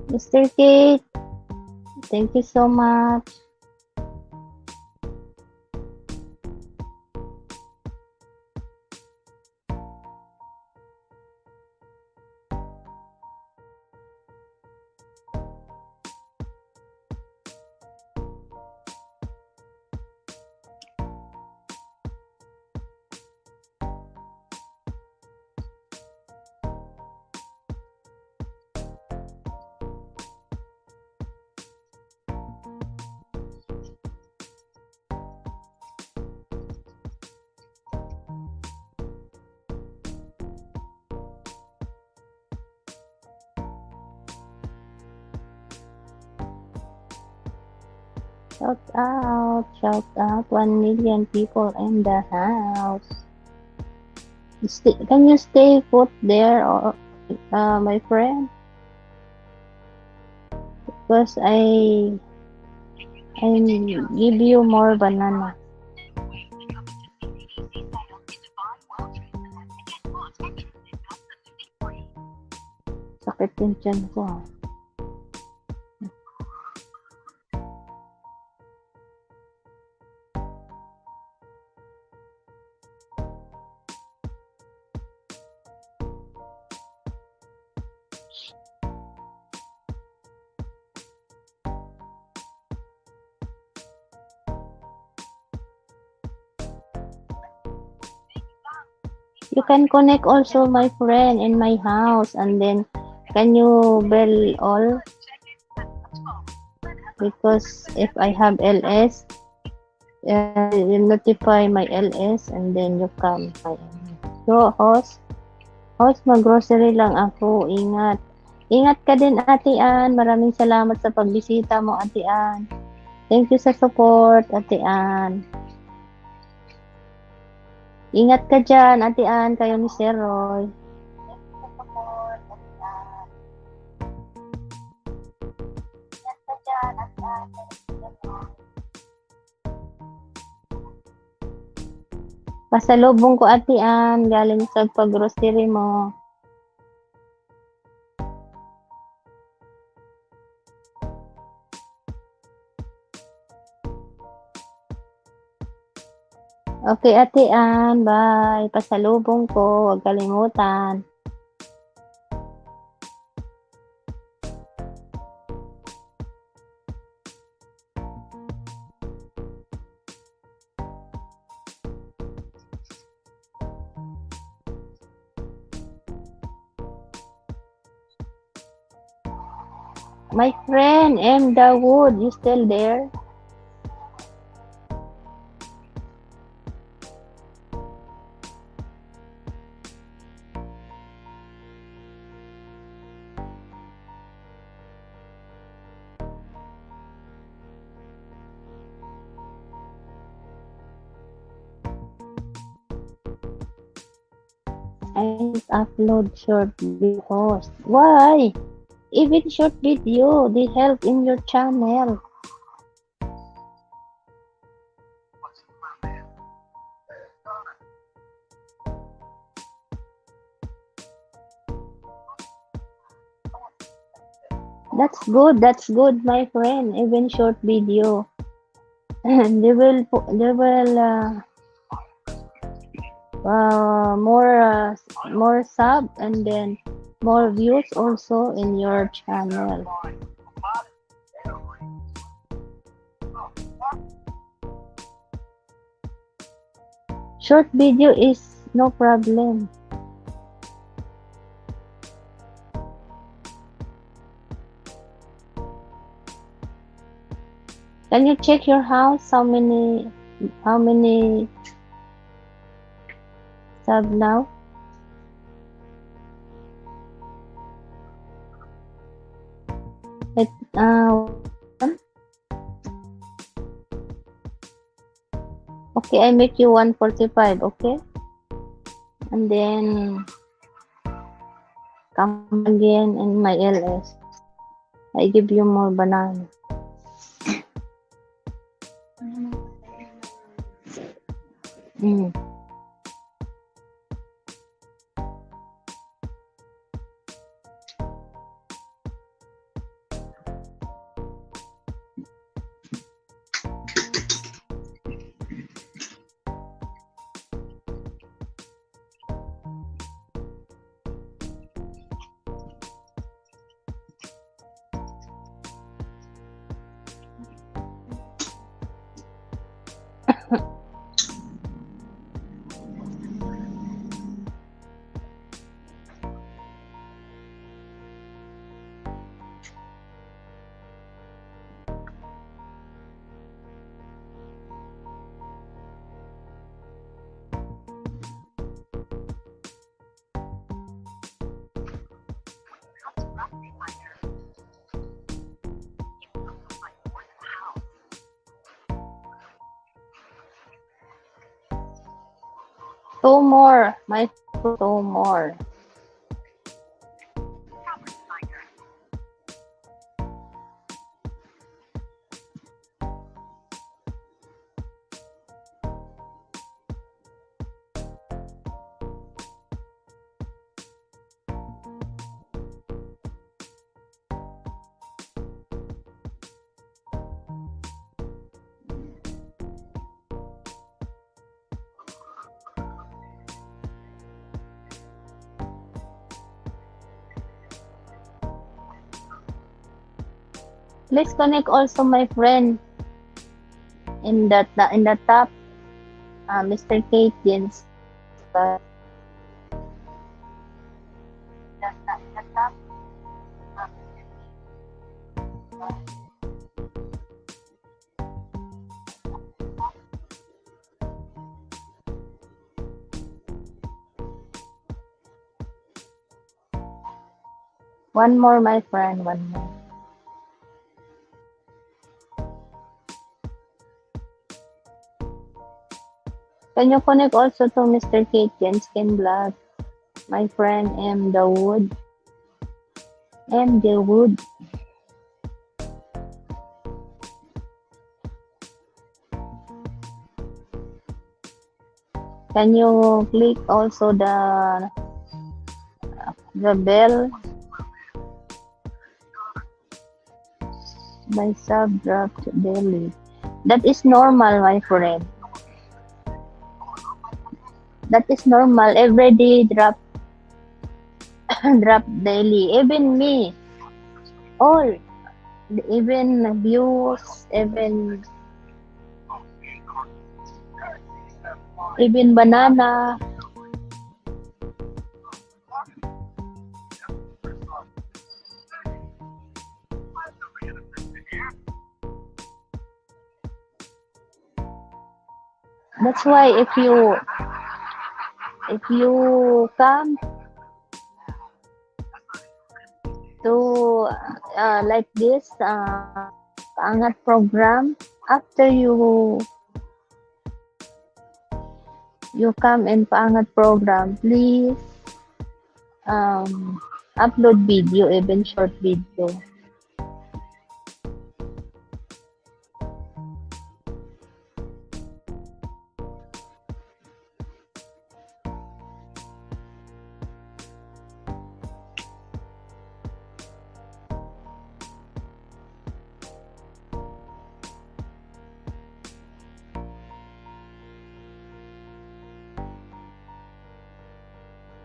Mr. Kate, thank you so much. Shout out, 1 million people in the house. Can you stay put there, or my friend? Because I give you more banana. Sakit yung tiyan ko. You can connect also, my friend, in my house, and then can you bell all? Because if I have LS, you notify my LS, and then you come. So, host, mag-grocery lang ako. Ingat. Ingat ka din, Ate Ann. Maraming salamat sa pagbisita mo, Ate Ann. Thank you sa support, Ate Ann. Ingat ka dyan, Ate Ann, kayo ni Sir Roy. Pasalubong ko, Ate Ann, galing sa pag-grocery mo. Okay, Ate Ann, bye. Pasalubong ko, huwag kalimutan. My friend, M. Dawood, you still there? I upload short videos. Why? Even short video, they help in your channel. That's good, my friend. Even short video. they will more sub, and then more views also in your channel. Short video is no problem. Can you check your house? How many sub now? It okay, I make you 145, okay? And then come again in my LS. I give you more banana. Mm. Two more, my two more. Please connect also my friend in the top, Mr. Kate Jens. One more, my friend, one more. Can you connect also to Mr. Kate Jens Skin Blood? My friend M. The Wood. M. The Wood. Can you click also the bell? My sub dropped daily. That is normal, my friend. That is normal. Every day drop drop daily. Even me. All. Even views, even banana. That's why if you come to like this paangat program, after you come in paangat program, please upload video, even short video.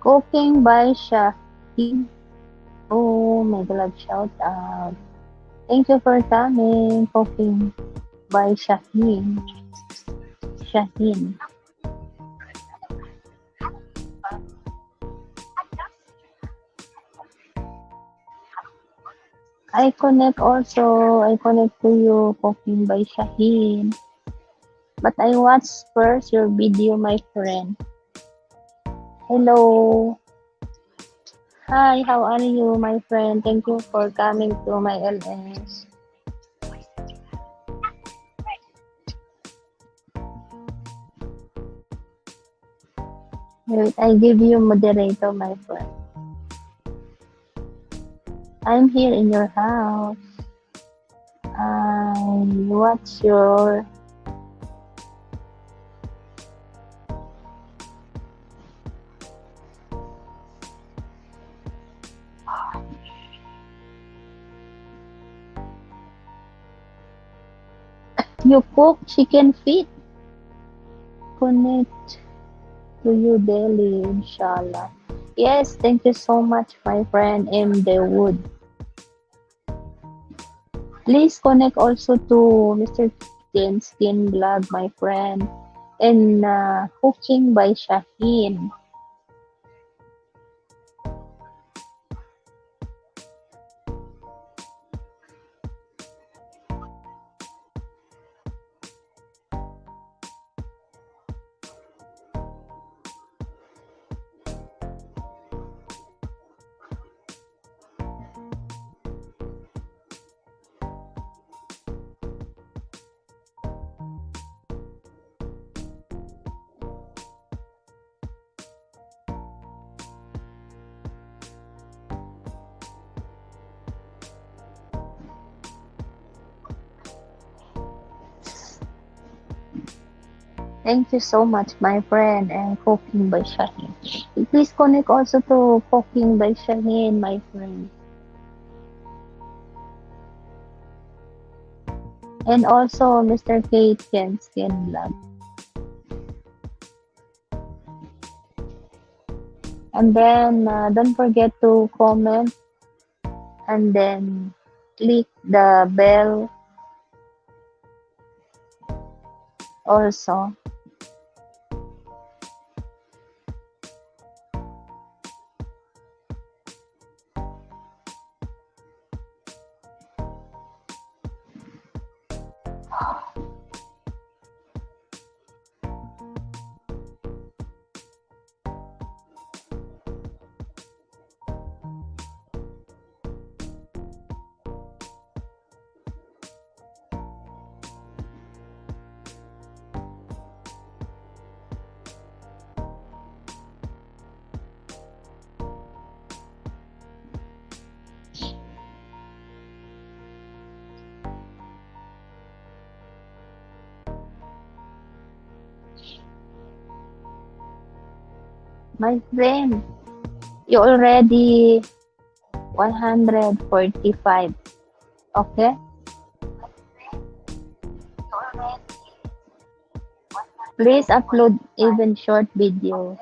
Cooking by Shaheen. Oh my God, shout out. Thank you for coming. Cooking by Shaheen. Shaheen. I connect also. I connect to you. Cooking by Shaheen. But I watch first your video, my friend. Hello. Hi, how are you, my friend? Thank you for coming to my LS. Wait, I give you moderator, my friend. I'm here in your house. What's your you cook chicken feet? Connect to you daily, inshallah. Yes, thank you so much, my friend M. Wood. Please connect also to Mr. Kitchen Skin Blog, my friend, and Cooking by Shaheen. Thank you so much, my friend, and Cooking by Shaheen. Please connect also to Cooking by Shaheen, my friend. And also Mr. Kitchen Skin Blog. And then don't forget to comment and then click the bell also. My friend, you already 145. Okay? Please upload even short video.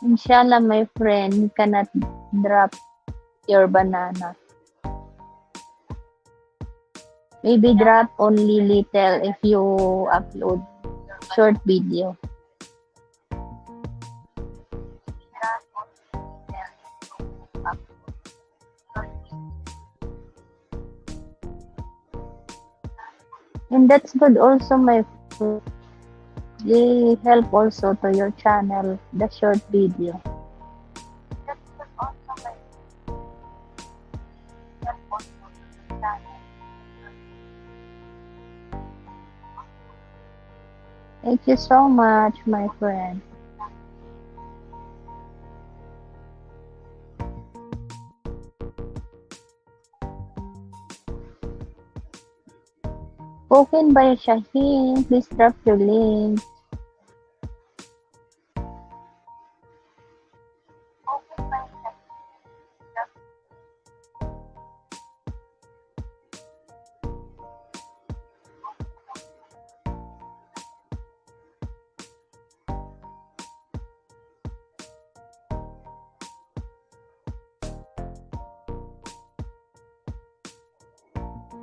Inshallah, my friend, you cannot drop your banana. Maybe drop only little if you upload short video. And that's good also, my friend. They help also to your channel, the short video. Thank you so much, my friend. Spoken by Shaheen, please drop your link.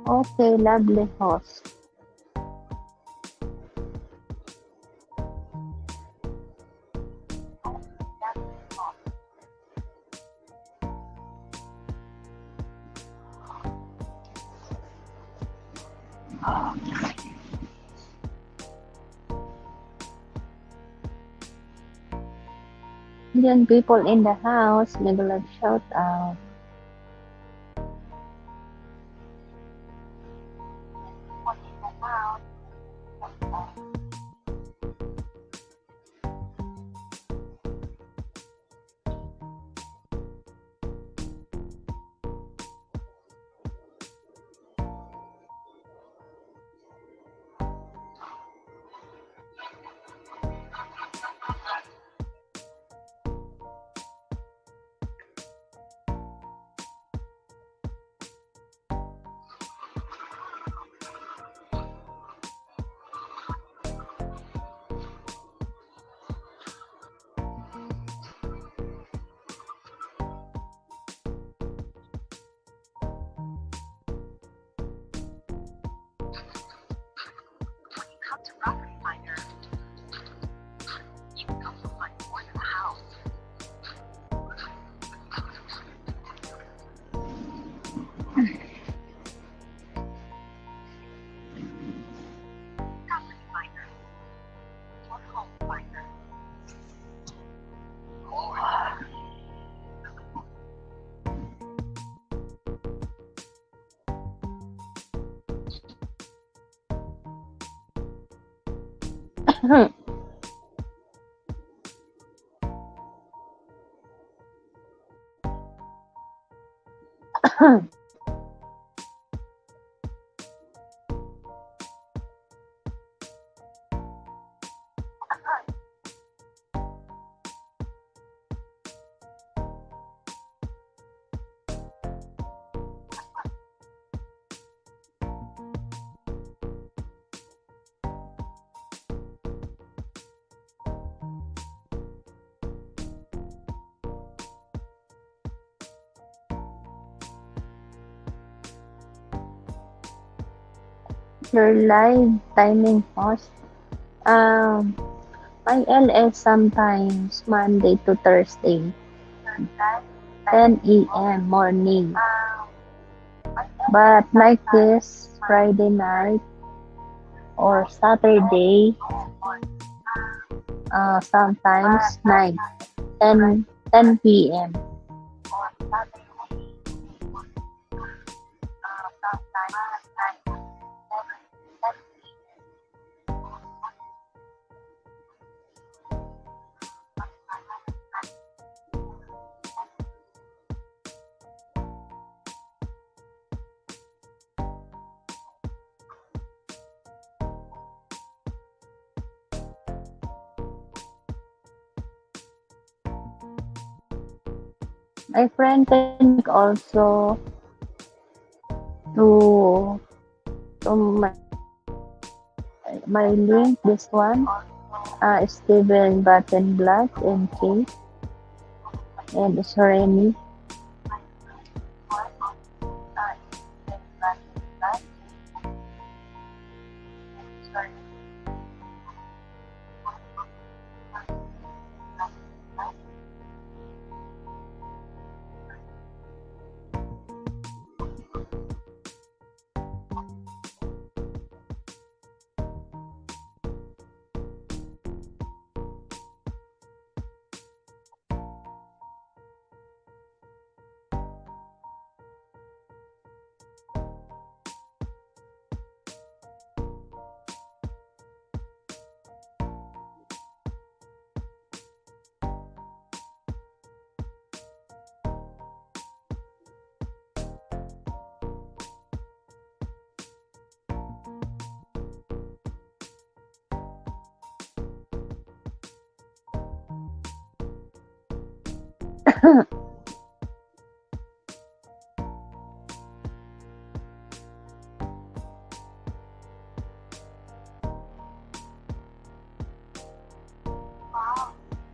Okay, lovely host. Indian people in the house, regular shout out. Your live timing host. Um, my LS sometimes Monday to Thursday, 10 a.m. morning. But like this, Friday night or Saturday, sometimes night, 10 p.m. My friend can link also to my link, this one, Steven Battenblatt and Kate and Soreni.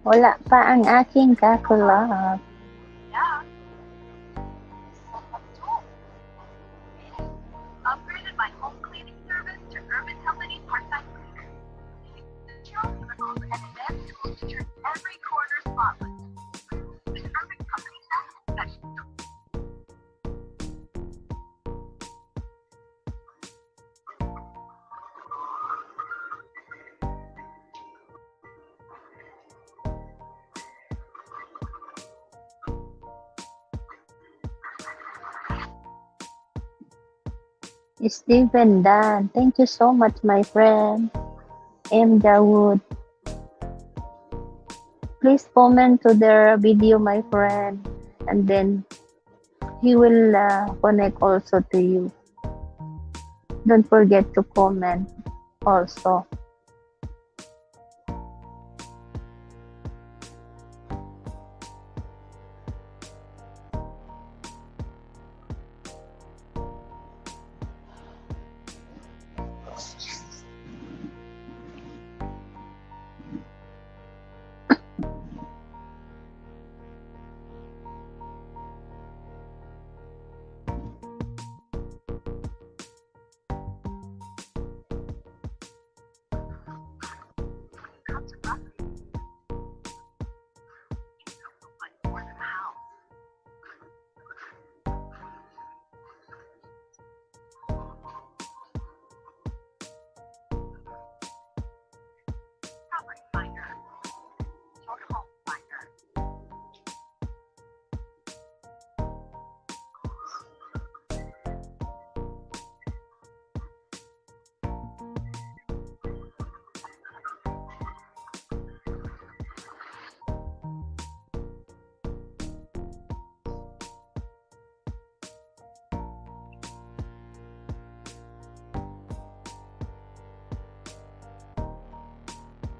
Wala pa ang aking kakulab. Stephen Dan, thank you so much, my friend. M. Dawood, please comment to their video, my friend, and then he will connect also to you. Don't forget to comment also.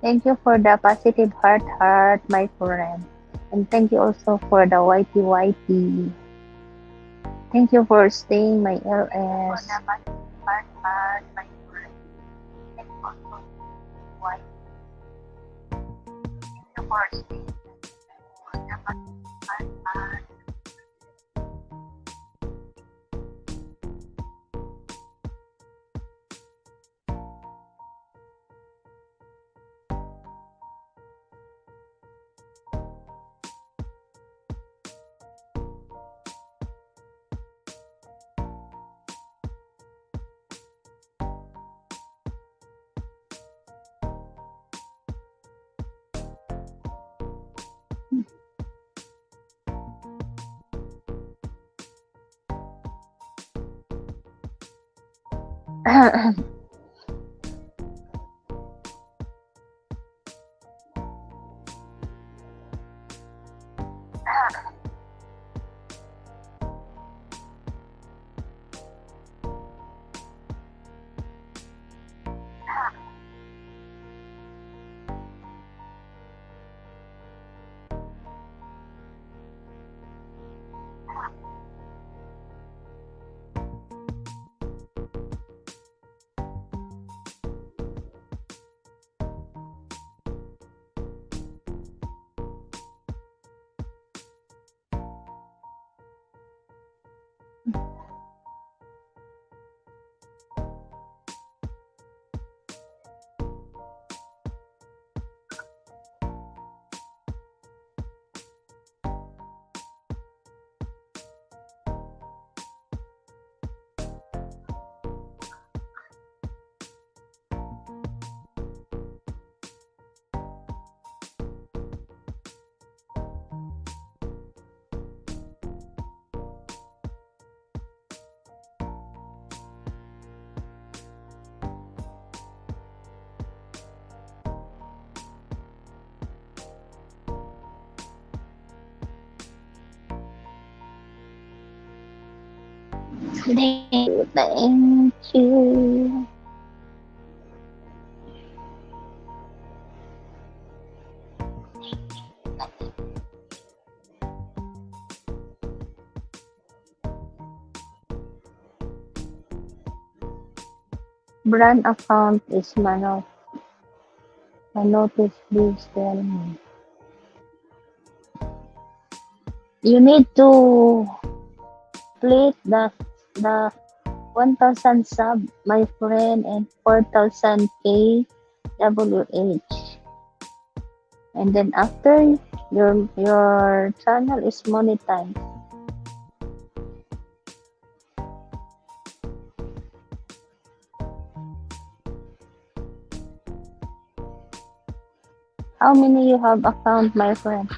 Thank you for the positive heart, my friend. And thank you also for the whitey whitey. Thank you for staying my LS. Thank you. Brand account is Manok. I notice, please tell me. You need to complete the 1,000 sub, my friend, and 4,000 K WH. And then after your channel is monetized. How many you have account, my friend?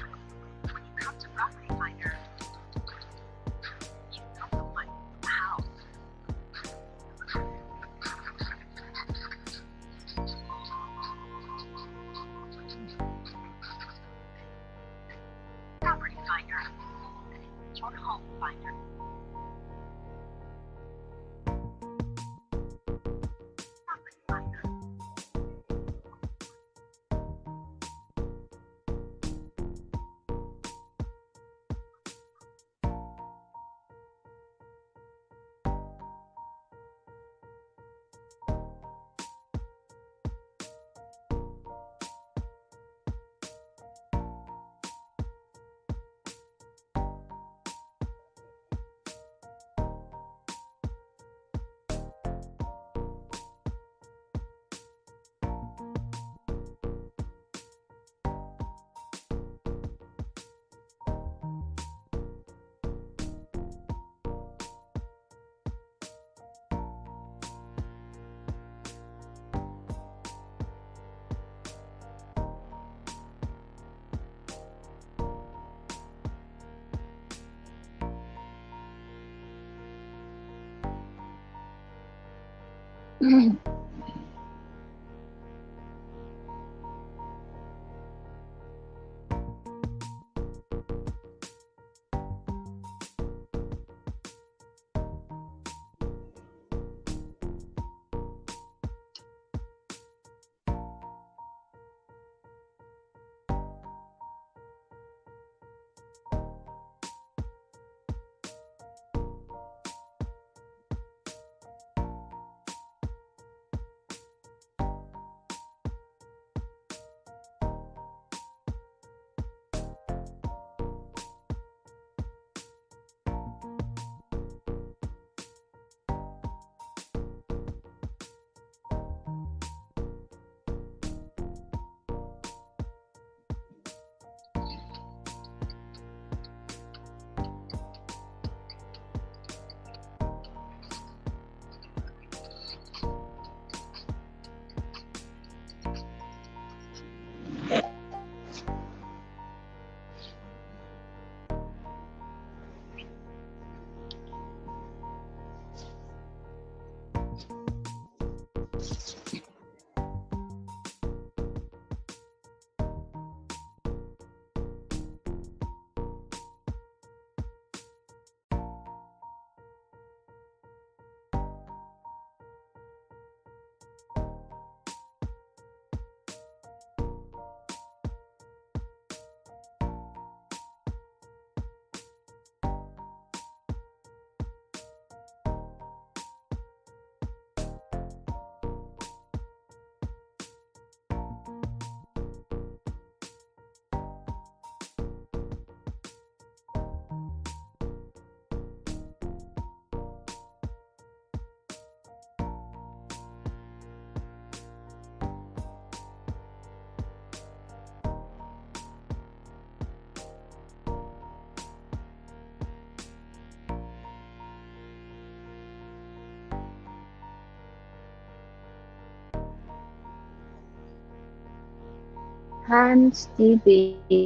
Hans TV,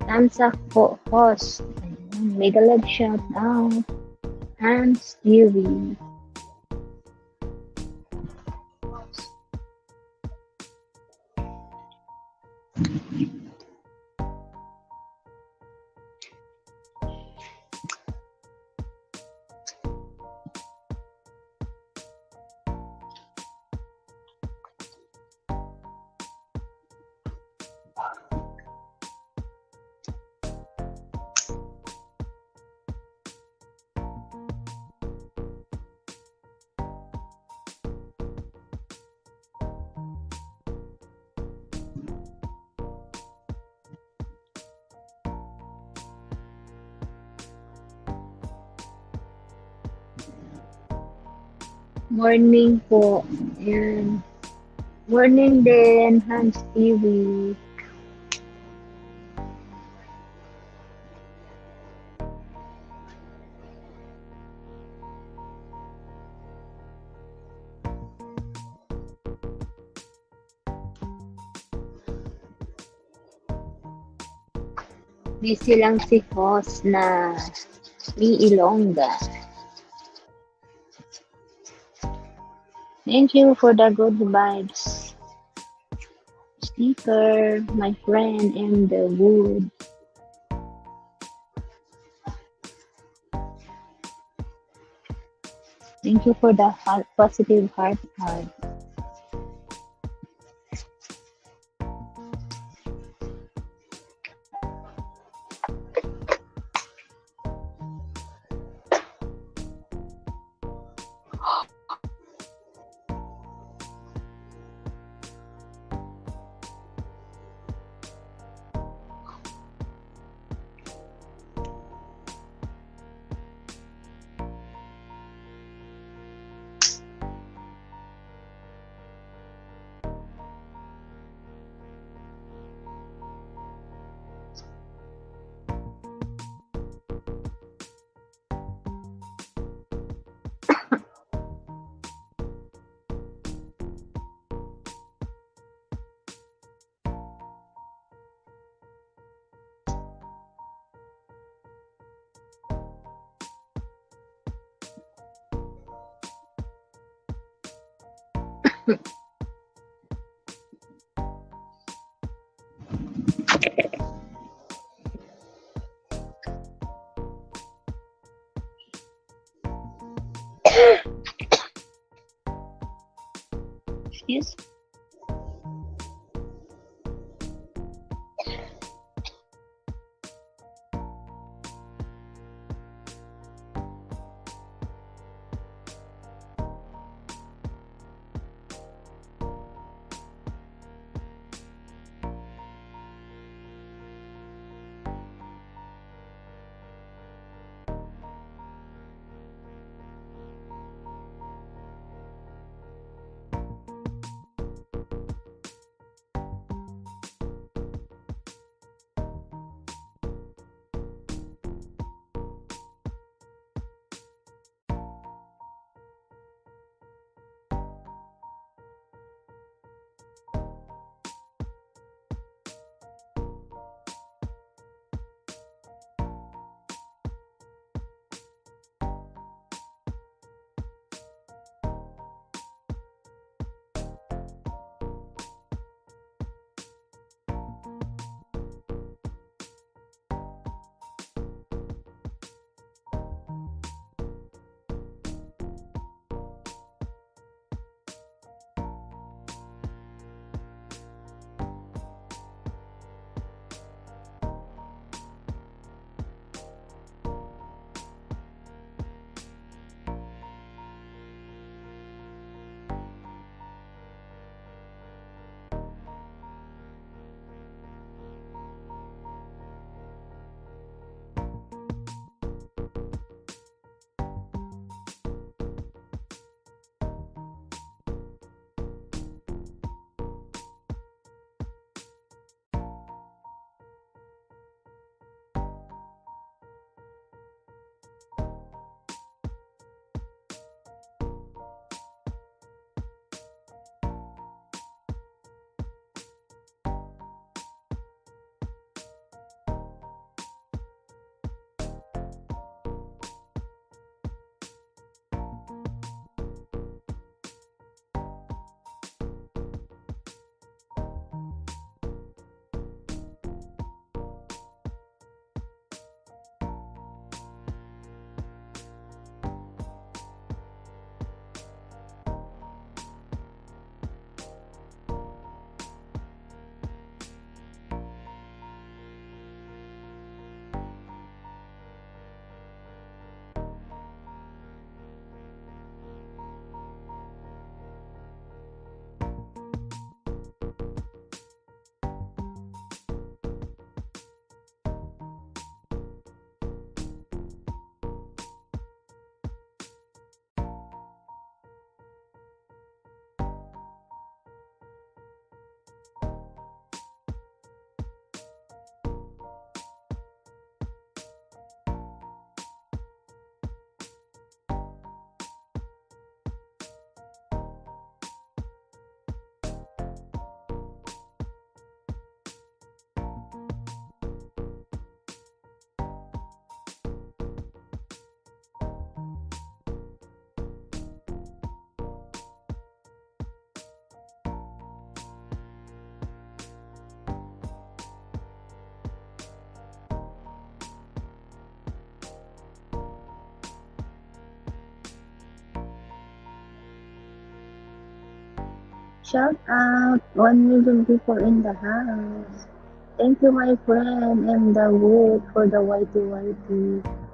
tamsak po host. Mega love shout out. Hans TV. Morning po. Yan. Morning din, Hans TV. Busy lang si host na Mi Ilongga. Thank you for the good vibes. Sticker, my friend in the wood. Thank you for the positive heart heart. Excuse. Shout out 1 million people in the house. Thank you, my friend, and the wood for the whitey whitey.